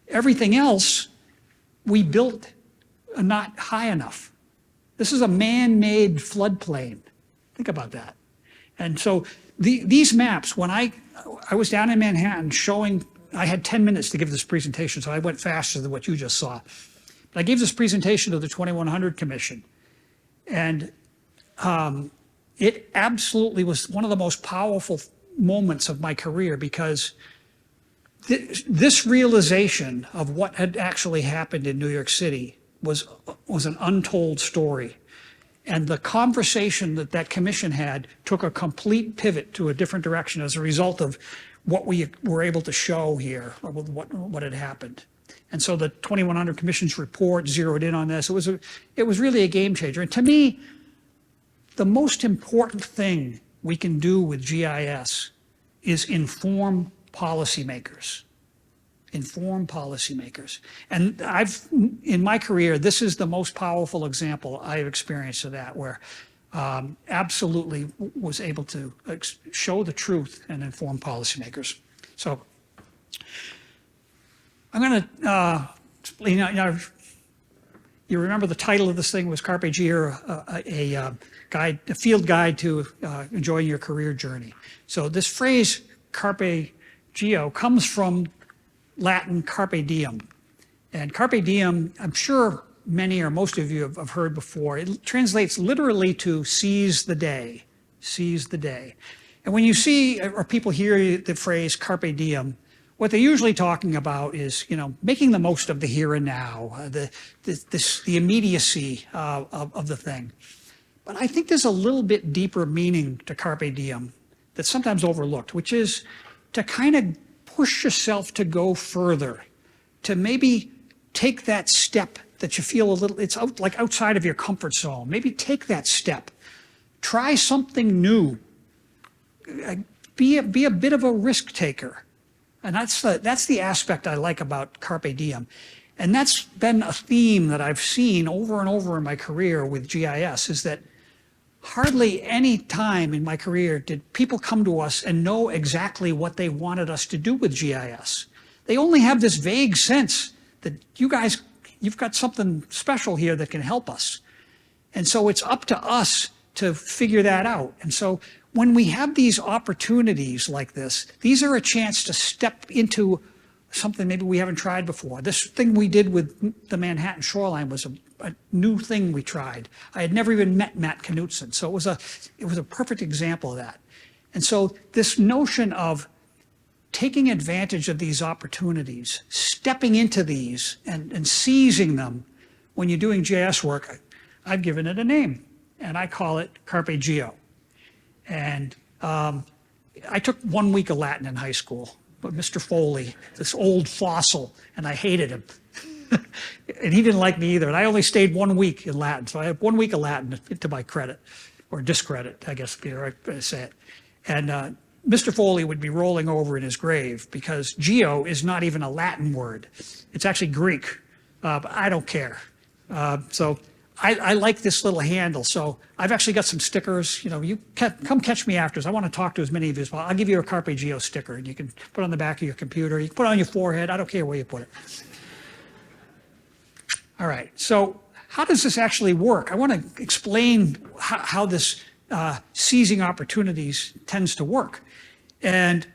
Everything else we built not high enough. This is a man-made floodplain. Think about that. And so these maps, when I was down in Manhattan showing, I had 10 minutes to give this presentation, so I went faster than what you just saw. But I gave this presentation to the 2100 Commission, and it absolutely was one of the most powerful moments of my career, because this realization of what had actually happened in New York City was an untold story. And the conversation that commission had took a complete pivot to a different direction as a result of what we were able to show here, or what had happened. And so the 2100 Commission's report zeroed in on this. It was really a game changer. And to me, the most important thing we can do with GIS is inform policymakers. Inform policymakers. And in my career, this is the most powerful example I've experienced of that, where absolutely was able to show the truth and inform policymakers. So I'm going to, you remember the title of this thing was Carpe Geo, a field guide to enjoying your career journey. So this phrase Carpe Geo comes from Latin carpe diem. And carpe diem, I'm sure many or most of you have heard before. It translates literally to seize the day, seize the day. And when you see or people hear the phrase carpe diem, what they're usually talking about is, making the most of the here and now, the immediacy of the thing. But I think there's a little bit deeper meaning to carpe diem that's sometimes overlooked, which is to kind of push yourself to go further, to maybe take that step that you feel it's like outside of your comfort zone. Maybe take that step. Try something new. Be a bit of a risk taker. And that's the aspect I like about Carpe Diem. And that's been a theme that I've seen over and over in my career with GIS, is that hardly any time in my career did people come to us and know exactly what they wanted us to do with GIS. They only have this vague sense that you've got something special here that can help us. And so it's up to us to figure that out. And so when we have these opportunities like this, these are a chance to step into something maybe we haven't tried before. This thing we did with the Manhattan shoreline was a new thing we tried. I had never even met Matt Knutson, so it was a perfect example of that. And so this notion of taking advantage of these opportunities, stepping into these and seizing them when you're doing GIS work, I've given it a name, and I call it Carpe Geo. And I took 1 week of Latin in high school, but Mr. Foley, this old fossil, and I hated him. And he didn't like me either. And I only stayed 1 week in Latin, so I had 1 week of Latin to my credit, or discredit, I guess, be the right way to say it. And Mr. Foley would be rolling over in his grave because geo is not even a Latin word. It's actually Greek, but I don't care. So I like this little handle. So I've actually got some stickers. You know, you come catch me after. I want to talk to as many of you as possible. I'll give you a Carpe Geo sticker, and you can put it on the back of your computer. You can put it on your forehead. I don't care where you put it. All right. So how does this actually work? I want to explain how this seizing opportunities tends to work. And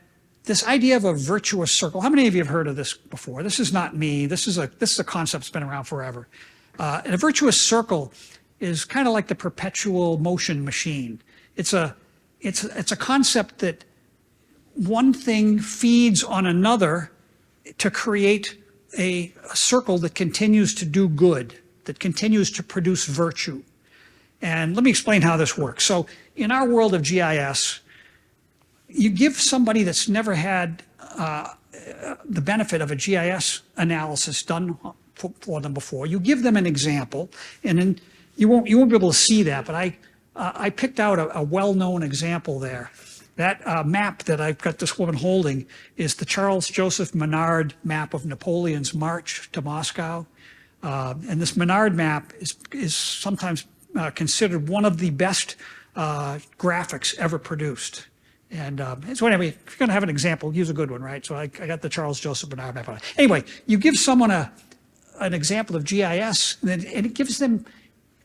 this idea of a virtuous circle, how many of you have heard of this before? This is not me. This is a concept that's been around forever. And a virtuous circle is kind of like the perpetual motion machine. It's a concept that one thing feeds on another to create a circle that continues to do good, that continues to produce virtue. And let me explain how this works. So in our world of GIS, you give somebody that's never had the benefit of a GIS analysis done for them before, you give them an example, and then you won't be able to see that, but I picked out a well-known example there. That map that I've got this woman holding is the Charles Joseph Menard map of Napoleon's march to Moscow. And this Menard map is sometimes considered one of the best graphics ever produced. And so anyway, if you're going to have an example, use a good one, right? So I got the Charles Joseph Menard map on it. Anyway, you give someone an example of GIS, and it gives them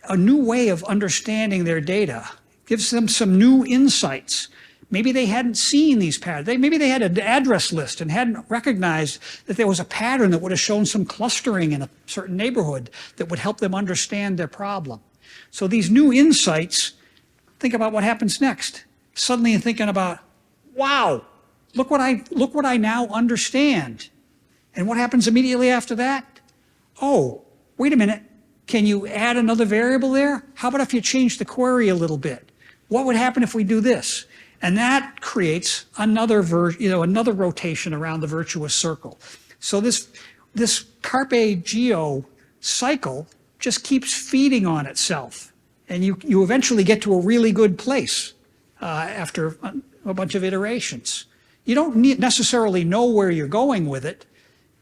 a new way of understanding their data, gives them some new insights. Maybe they hadn't seen these patterns. Maybe they had an address list and hadn't recognized that there was a pattern that would have shown some clustering in a certain neighborhood that would help them understand their problem. So these new insights, think about what happens next. Suddenly you're thinking about, wow, look what I now understand. And what happens immediately after that? Oh, wait a minute. Can you add another variable there? How about if you change the query a little bit? What would happen if we do this? And that creates another rotation around the virtuous circle. So this Carpe Geo cycle just keeps feeding on itself. And you eventually get to a really good place after a bunch of iterations. You don't necessarily know where you're going with it.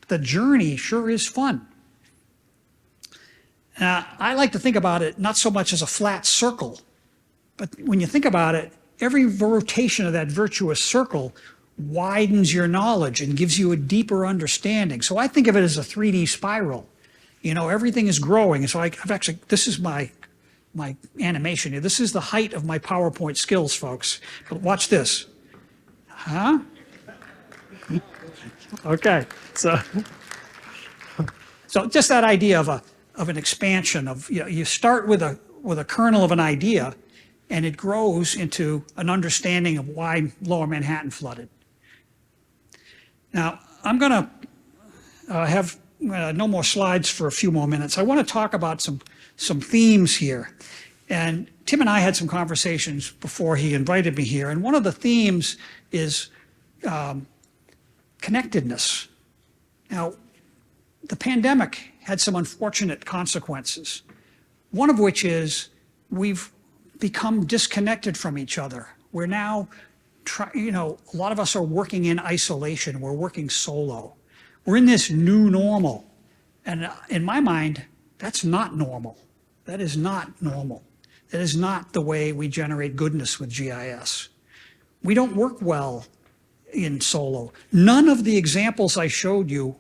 The journey sure is fun. I like to think about it not so much as a flat circle, but when you think about it, every rotation of that virtuous circle widens your knowledge and gives you a deeper understanding. So I think of it as a 3D spiral. You know, everything is growing. And so I've actually, this is my animation here. This is the height of my PowerPoint skills, folks. But watch this. Huh? Okay. So just that idea of an expansion of, you start with a kernel of an idea, and it grows into an understanding of why Lower Manhattan flooded. Now, I'm going to have no more slides for a few more minutes. I want to talk about some themes here. And Tim and I had some conversations before he invited me here, and one of the themes is connectedness. Now, the pandemic had some unfortunate consequences, one of which is we've become disconnected from each other. We're now, a lot of us are working in isolation. We're working solo. We're in this new normal. And in my mind, that's not normal. That is not normal. That is not the way we generate goodness with GIS. We don't work well in solo. None of the examples I showed you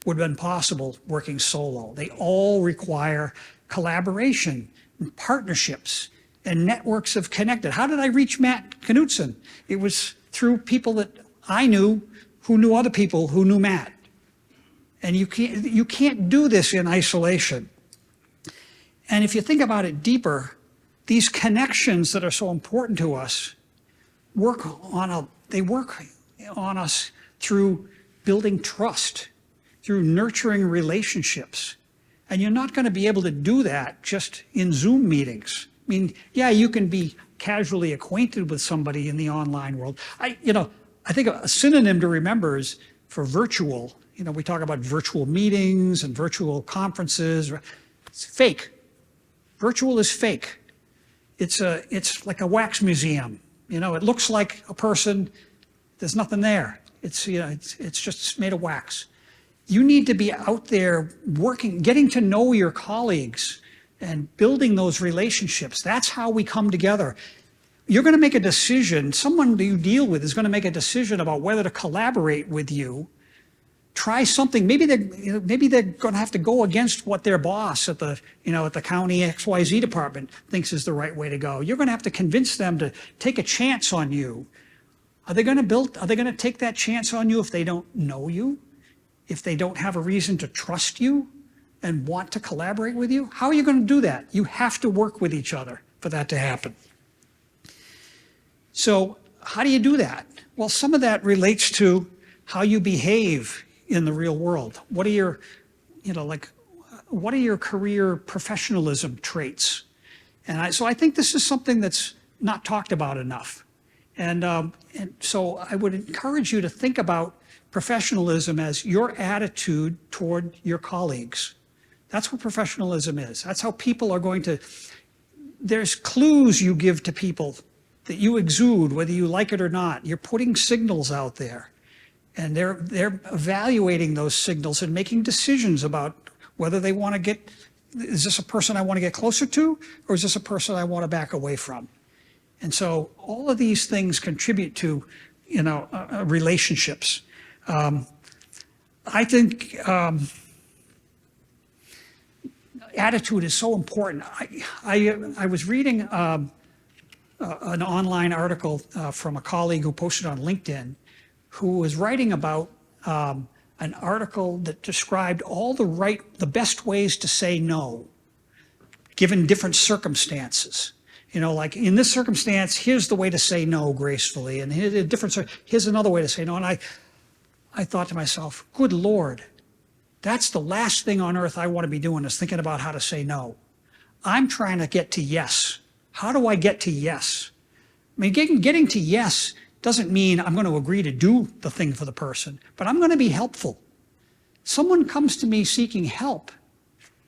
would have been possible working solo. They all require collaboration and partnerships and networks of connected. How did I reach Matt Knutson? It was through people that I knew who knew other people who knew Matt. And you can't do this in isolation. And if you think about it deeper, these connections that are so important to us work on us through building trust, through nurturing relationships. And you're not going to be able to do that just in Zoom meetings. I mean, yeah, you can be casually acquainted with somebody in the online world. I think a synonym to remember is for virtual. We talk about virtual meetings and virtual conferences. It's fake. Virtual is fake. It's like a wax museum. It looks like a person. There's nothing there. It's just made of wax. You need to be out there working, getting to know your colleagues and building those relationships. That's how we come together. You're going to make a decision. Someone you deal with is going to make a decision about whether to collaborate with you. Try something. Maybe they're going to have to go against what their boss at the county XYZ department thinks is the right way to go. You're going to have to convince them to take a chance on you. Are they going to take that chance on you if they don't know you? If they don't have a reason to trust you and want to collaborate with you? How are you going to do that? You have to work with each other for that to happen. So how do you do that? Well, some of that relates to how you behave in the real world. What are your, what are your career professionalism traits? So I think this is something that's not talked about enough. And so I would encourage you to think about professionalism as your attitude toward your colleagues. That's what professionalism is. That's how people are going to, there's clues you give to people that you exude, whether you like it or not. You're putting signals out there, and they're evaluating those signals and making decisions about whether they want to get, is this a person I want to get closer to, or is this a person I want to back away from? And so all of these things contribute to, relationships. I think attitude is so important. I was reading an online article from a colleague who posted on LinkedIn, who was writing about an article that described all the best ways to say no, given different circumstances. Like in this circumstance, here's the way to say no gracefully, and here's another way to say no. And I thought to myself, good Lord, that's the last thing on earth I want to be doing, is thinking about how to say no. I'm trying to get to yes. How do I get to yes? I mean, getting to yes doesn't mean I'm going to agree to do the thing for the person, but I'm going to be helpful. Someone comes to me seeking help.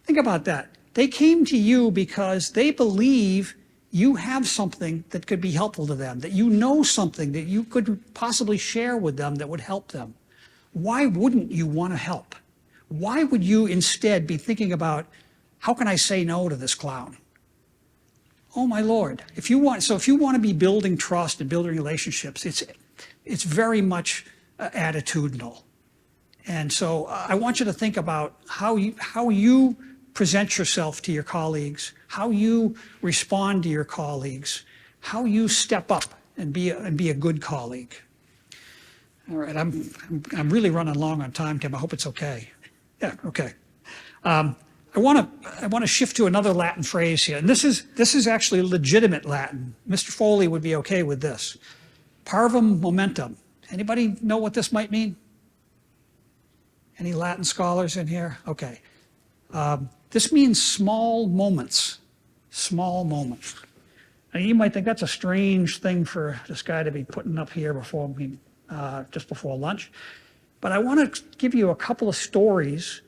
Think about that. They came to you because they believe you have something that could be helpful to them, that you know something that you could possibly share with them that would help them. Why wouldn't you want to help? Why would you instead be thinking about, how can I say no to this clown? Oh my Lord. If you want to be building trust and building relationships, it's very much attitudinal. And so I want you to think about how you present yourself to your colleagues, how you respond to your colleagues, how you step up and be a good colleague. All right, I'm really running long on time, Tim. I hope it's okay. Yeah, okay. I want to shift to another Latin phrase here, and this is actually legitimate Latin. Mr. Foley would be okay with this. Parvum momentum. Anybody know what this might mean? Any Latin scholars in here? Okay. This means small moments. Small moments. Now you might think that's a strange thing for this guy to be putting up here just before lunch, but I want to give you a couple of stories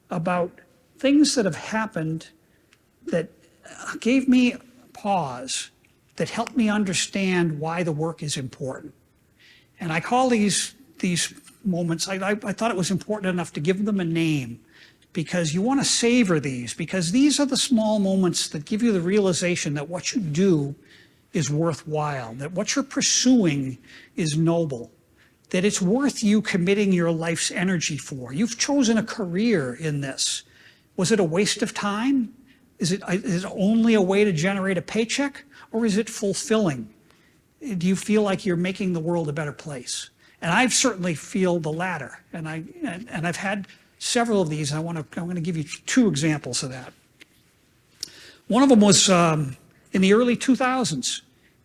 about things that have happened that gave me pause, that helped me understand why the work is important. And I call these moments, I thought it was important enough to give them a name, because you want to savor these, because these are the small moments that give you the realization that what you do is worthwhile, that what you're pursuing is noble, that it's worth you committing your life's energy for. You've chosen a career in this. Was it a waste of time? Is it only a way to generate a paycheck, or is it fulfilling? Do you feel like you're making the world a better place? And I certainly feel the latter, and I've had several of these. I'm going to give you two examples of that. One of them was in the early 2000s,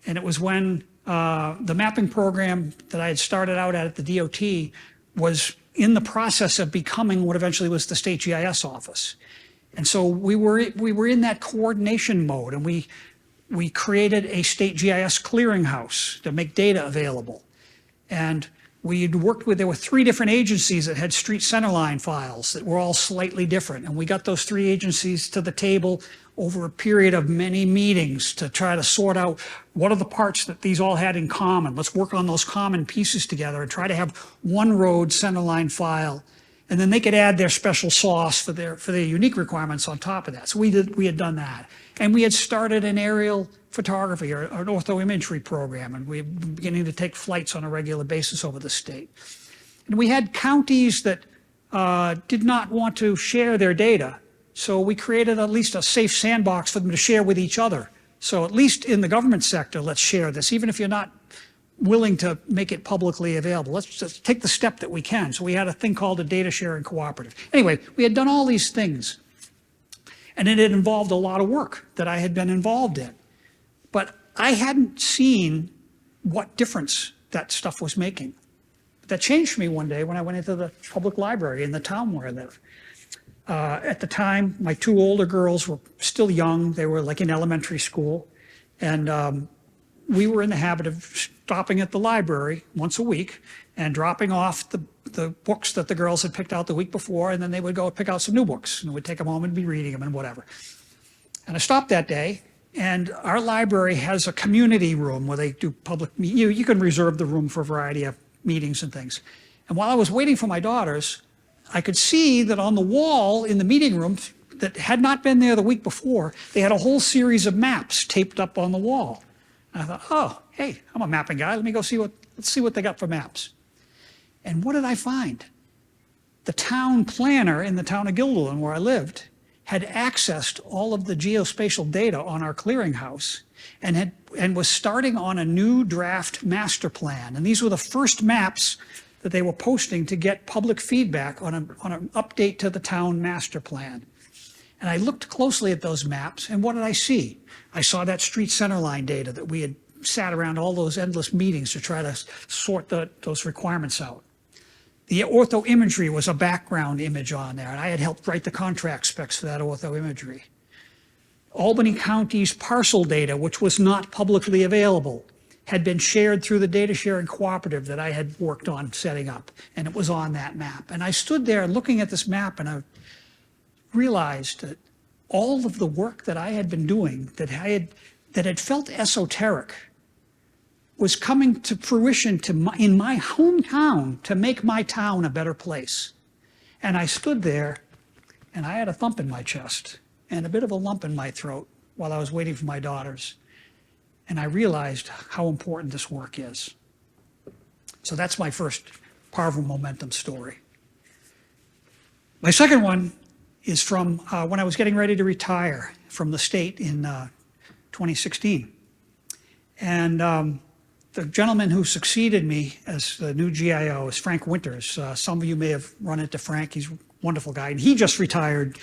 and it was when the mapping program that I had started out at the DOT was in the process of becoming what eventually was the state GIS office. And so we were in that coordination mode, and we created a state GIS clearinghouse to make data available. And there were 3 different agencies that had street centerline files that were all slightly different. And we got those 3 agencies to the table over a period of many meetings to try to sort out what are the parts that these all had in common. Let's work on those common pieces together and try to have one road centerline file. And then they could add their special sauce for their unique requirements on top of that. So we had done that. And we had started an aerial photography or an orthoimagery program, and we were beginning to take flights on a regular basis over the state. And we had counties that did not want to share their data, so we created at least a safe sandbox for them to share with each other. So at least in the government sector, let's share this, even if you're not willing to make it publicly available. Let's just take the step that we can. So we had a thing called a data sharing cooperative. Anyway, we had done all these things, and it had involved a lot of work that I had been involved in. But I hadn't seen what difference that stuff was making. That changed for me one day when I went into the public library in the town where I live. At the time, my 2 older girls were still young. They were like in elementary school. And we were in the habit of stopping at the library once a week and dropping off the books that the girls had picked out the week before, and then they would go pick out some new books, and we'd take them home and be reading them and whatever. And I stopped that day, and our library has a community room where they do public, you can reserve the room for a variety of meetings and things. And while I was waiting for my daughters, I could see that on the wall in the meeting room that had not been there the week before, they had a whole series of maps taped up on the wall. And I thought, oh, hey, I'm a mapping guy. Let me go let's see what they got for maps. And what did I find? The town planner in the town of Guilderland, where I lived, had accessed all of the geospatial data on our clearinghouse and was starting on a new draft master plan. And these were the first maps that they were posting to get public feedback on an update to the town master plan. And I looked closely at those maps, and what did I see? I saw that street centerline data that we had sat around all those endless meetings to try to sort those requirements out. The orthoimagery was a background image on there, and I had helped write the contract specs for that orthoimagery. Albany County's parcel data, which was not publicly available, had been shared through the data sharing cooperative that I had worked on setting up, and it was on that map. And I stood there looking at this map, and I realized that all of the work that I had been doing that had felt esoteric was coming to fruition in my hometown to make my town a better place. And I stood there, and I had a thump in my chest and a bit of a lump in my throat while I was waiting for my daughters. And I realized how important this work is. So that's my first powerful momentum story. My second one is from when I was getting ready to retire from the state in 2016. And the gentleman who succeeded me as the new GIO is Frank Winters. Some of you may have run into Frank. He's a wonderful guy. And he just retired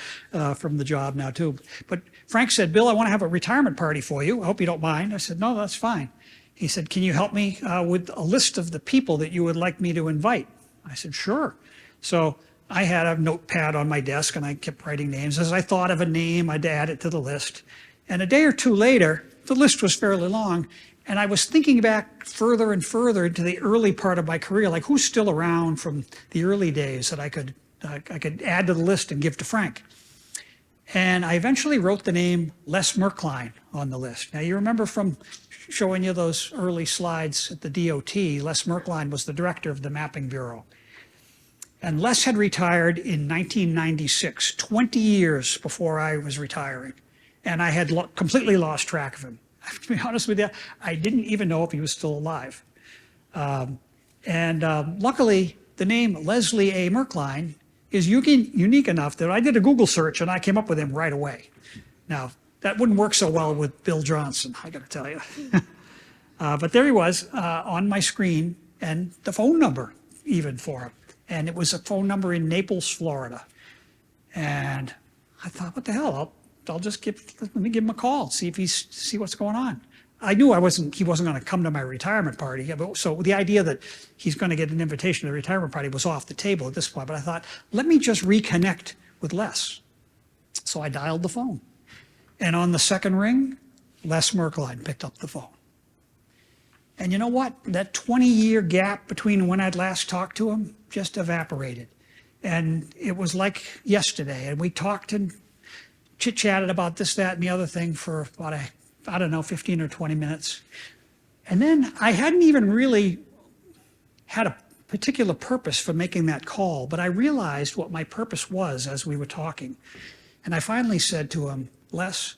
from the job now, too. But Frank said, Bill, I want to have a retirement party for you. I hope you don't mind. I said, no, that's fine. He said, can you help me with a list of the people that you would like me to invite? I said, sure. So I had a notepad on my desk, and I kept writing names. As I thought of a name, I'd add it to the list. And a day or two later, the list was fairly long, and I was thinking back further and further into the early part of my career, like who's still around from the early days that I could add to the list and give to Frank. And I eventually wrote the name Les Merkline on the list. Now, you remember from showing you those early slides at the DOT, Les Merkline was the director of the Mapping Bureau. And Les had retired in 1996, 20 years before I was retiring. And I had completely lost track of him. To be honest with you, I didn't even know if he was still alive. Luckily, the name Leslie A. Merkline is unique enough that I did a Google search and I came up with him right away. Now, that wouldn't work so well with Bill Johnson, I got to tell you. But there he was on my screen, and the phone number even for him. And it was a phone number in Naples, Florida. And I thought, what the hell? I'll just let me give him a call, see what's going on. I knew he wasn't going to come to my retirement party. So the idea that he's going to get an invitation to the retirement party was off the table at this point. But I thought, let me just reconnect with Les. So I dialed the phone. And on the second ring, Les Merklein picked up the phone. And you know what? That 20-year gap between when I'd last talked to him just evaporated. And it was like yesterday. And we talked and chit-chatted about this, that, and the other thing for about, I don't know, 15 or 20 minutes. And then I hadn't even really had a particular purpose for making that call, but I realized what my purpose was as we were talking. And I finally said to him, Les,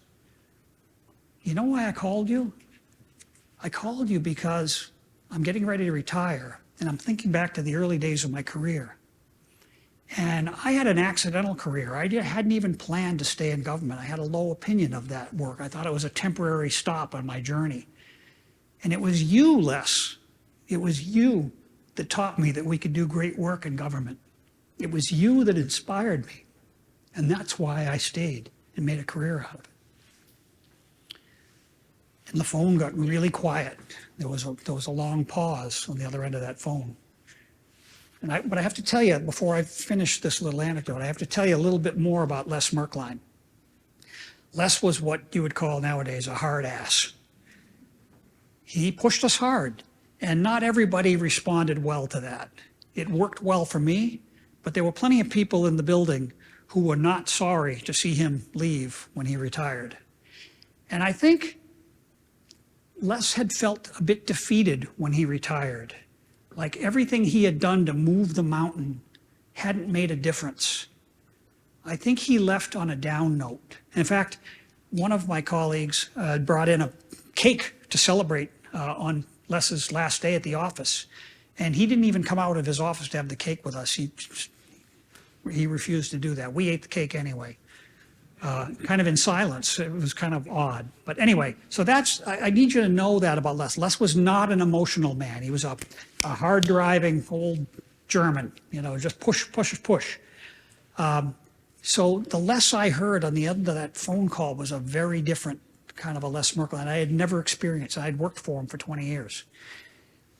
you know why I called you? I called you because I'm getting ready to retire, and I'm thinking back to the early days of my career. And I had an accidental career. I hadn't even planned to stay in government. I had a low opinion of that work. I thought it was a temporary stop on my journey. And it was you, Les. It was you that taught me that we could do great work in government. It was you that inspired me. And that's why I stayed and made a career out of it. And the phone got really quiet. There was a long pause on the other end of that phone. But I have to tell you, before I finish this little anecdote, I have to tell you a little bit more about Les Merklein. Les was what you would call nowadays a hard ass. He pushed us hard, and not everybody responded well to that. It worked well for me, but there were plenty of people in the building who were not sorry to see him leave when he retired. And I think Les had felt a bit defeated when he retired. Like everything he had done to move the mountain hadn't made a difference. I think he left on a down note. In fact, one of my colleagues brought in a cake to celebrate on Les's last day at the office. And he didn't even come out of his office to have the cake with us. He refused to do that. We ate the cake anyway, kind of in silence. It was kind of odd. But anyway, so I need you to know that about Les. Les was not an emotional man. He was a hard-driving old German, just push. So the Les I heard on the end of that phone call was a very different kind of a Les Merklein I had never experienced. I had worked for him for 20 years.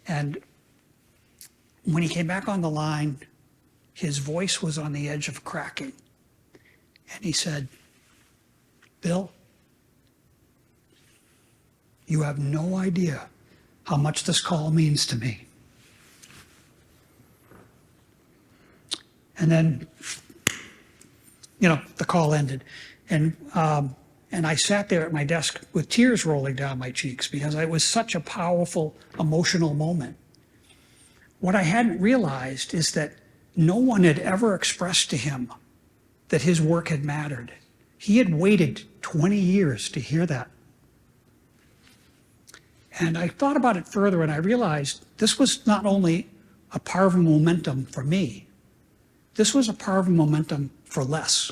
And when he came back on the line, his voice was on the edge of cracking. And he said, Bill, you have no idea how much this call means to me. And then, the call ended. And I sat there at my desk with tears rolling down my cheeks because it was such a powerful, emotional moment. What I hadn't realized is that no one had ever expressed to him that his work had mattered. He had waited 20 years to hear that. And I thought about it further and I realized this was not only a powerful momentum for me, this was a powerful momentum for Les.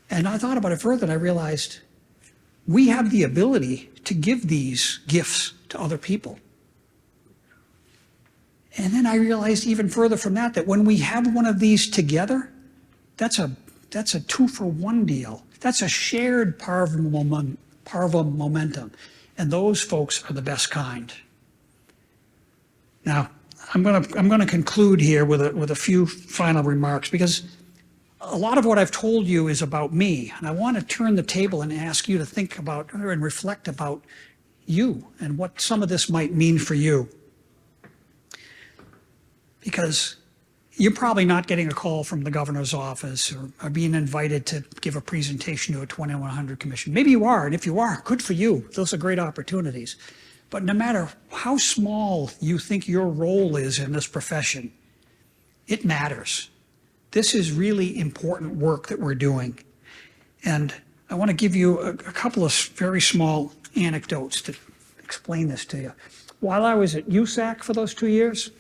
And I thought about it further and I realized we have the ability to give these gifts to other people. And then I realized even further from that when we have one of these together, that's a 2-for-1 deal. That's a shared powerful momentum. And those folks are the best kind. Now, I'm going to conclude here with a few final remarks because a lot of what I've told you is about me, and I want to turn the table and ask you to think about and reflect about you and what some of this might mean for you. Because you're probably not getting a call from the governor's office or being invited to give a presentation to a 2100 commission. Maybe you are, and if you are, good for you. Those are great opportunities. But no matter how small you think your role is in this profession, it matters. This is really important work that we're doing. And I want to give you a couple of very small anecdotes to explain this to you. While I was at USAC for those 2 years,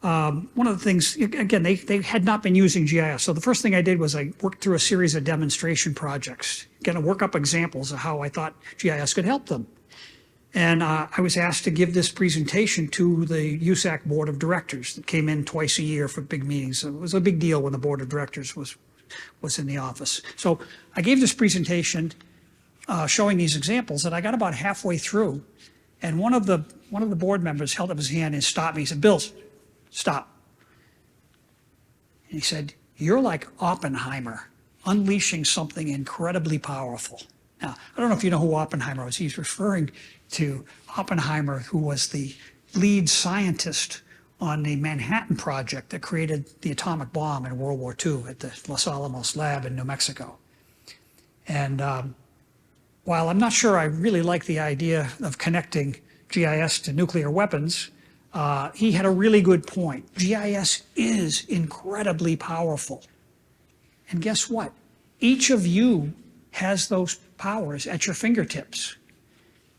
one of the things, again, they had not been using GIS. So the first thing I did was I worked through a series of demonstration projects, going to work up examples of how I thought GIS could help them. And I was asked to give this presentation to the USAC Board of Directors that came in twice a year for big meetings. So it was a big deal when the Board of Directors was in the office. So I gave this presentation showing these examples that I got about halfway through, and one of the board members held up his hand and stopped me. He said, "Bill, stop." And he said, "You're like Oppenheimer, unleashing something incredibly powerful." Now, I don't know if you know who Oppenheimer was. He's referring to Oppenheimer, who was the lead scientist on the Manhattan Project that created the atomic bomb in World War II at the Los Alamos lab in New Mexico. And while I'm not sure I really like the idea of connecting GIS to nuclear weapons, he had a really good point. GIS is incredibly powerful. And guess what? Each of you has those powers at your fingertips.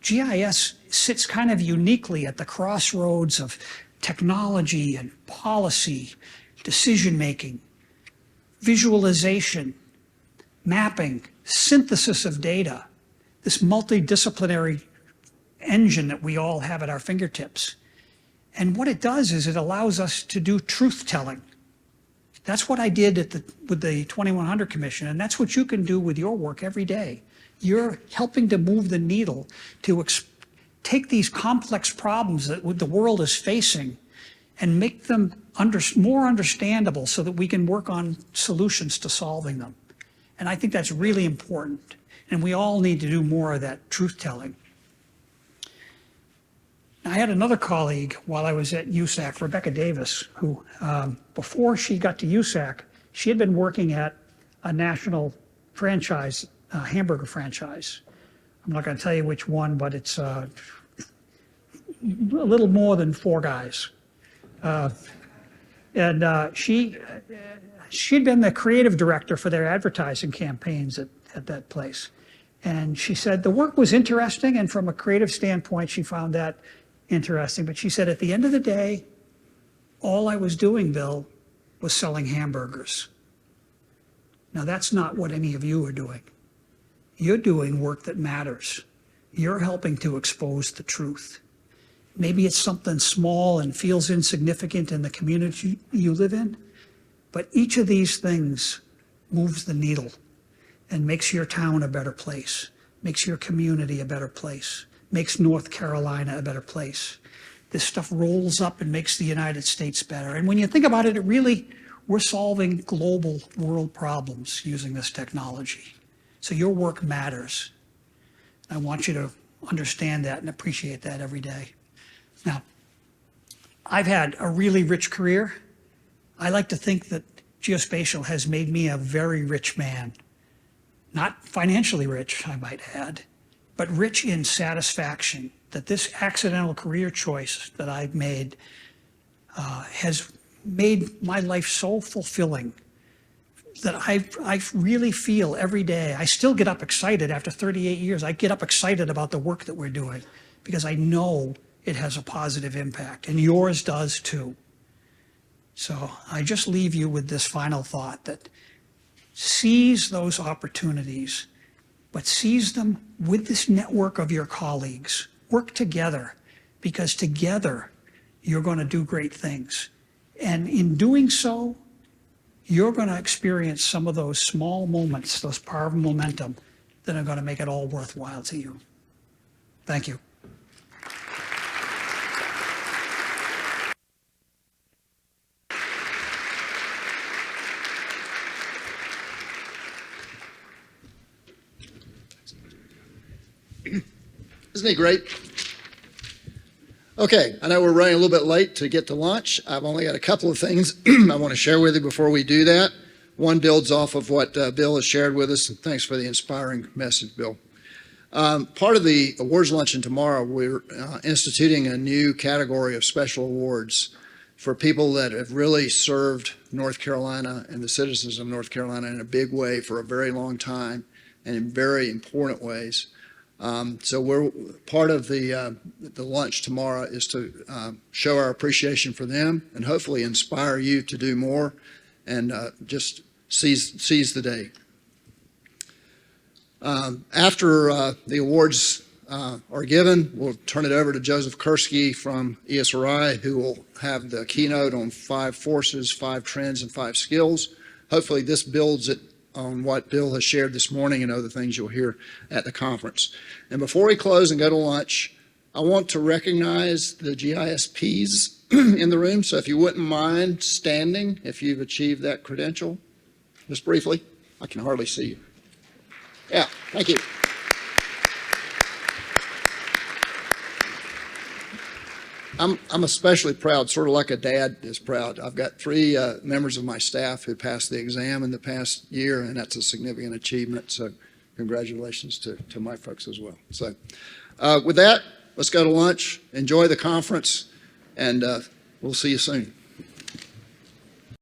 GIS sits kind of uniquely at the crossroads of technology and policy, decision-making, visualization, mapping, synthesis of data, this multidisciplinary engine that we all have at our fingertips. And what it does is it allows us to do truth-telling. That's what I did with the 2100 Commission, and that's what you can do with your work every day. You're helping to move the needle to take these complex problems that the world is facing and make them more understandable so that we can work on solutions to solving them. And I think that's really important. And we all need to do more of that truth-telling. I had another colleague while I was at USAC, Rebecca Davis, who before she got to USAC, she had been working at a national franchise, hamburger franchise. I'm not going to tell you which one, but it's a little more than four guys. She'd been the creative director for their advertising campaigns at that place. And she said the work was interesting, and from a creative standpoint, she found that interesting. But she said, at the end of the day, all I was doing, Bill, was selling hamburgers. Now, that's not what any of you are doing. You're doing work that matters. You're helping to expose the truth. Maybe it's something small and feels insignificant in the community you live in, but each of these things moves the needle and makes your town a better place, makes your community a better place, makes North Carolina a better place. This stuff rolls up and makes the United States better. And when you think about it, we're solving global world problems using this technology. So your work matters. I want you to understand that and appreciate that every day. Now, I've had a really rich career. I like to think that geospatial has made me a very rich man. Not financially rich, I might add, but rich in satisfaction that this accidental career choice that I've made has made my life so fulfilling that I really feel every day. I still get up excited after 38 years. I get up excited about the work that we're doing because I know it has a positive impact, and yours does too. So I just leave you with this final thought that seize those opportunities, but seize them with this network of your colleagues. Work together, because together you're going to do great things. And in doing so, you're going to experience some of those small moments, those powerful momentum that are going to make it all worthwhile to you. Thank you. Isn't he great? Okay, I know we're running a little bit late to get to lunch. I've only got a couple of things I want to share with you before we do that. One builds off of what Bill has shared with us, and thanks for the inspiring message, Bill. Part of the awards luncheon tomorrow, we're instituting a new category of special awards for people that have really served North Carolina and the citizens of North Carolina in a big way for a very long time and in very important ways. So we're part of the lunch tomorrow is to show our appreciation for them and hopefully inspire you to do more and just seize the day. After the awards are given, we'll turn it over to Joseph Kursky from ESRI, who will have the keynote on 5 forces, 5 trends, and 5 skills. Hopefully this builds it on what Bill has shared this morning and other things you'll hear at the conference. And before we close and go to lunch, I want to recognize the GISPs in the room. So if you wouldn't mind standing if you've achieved that credential, just briefly. I can hardly see you. Yeah, thank you. I'm especially proud, sort of like a dad is proud. I've got 3 members of my staff who passed the exam in the past year, and that's a significant achievement. So congratulations to my folks as well. So with that, let's go to lunch. Enjoy the conference, and we'll see you soon.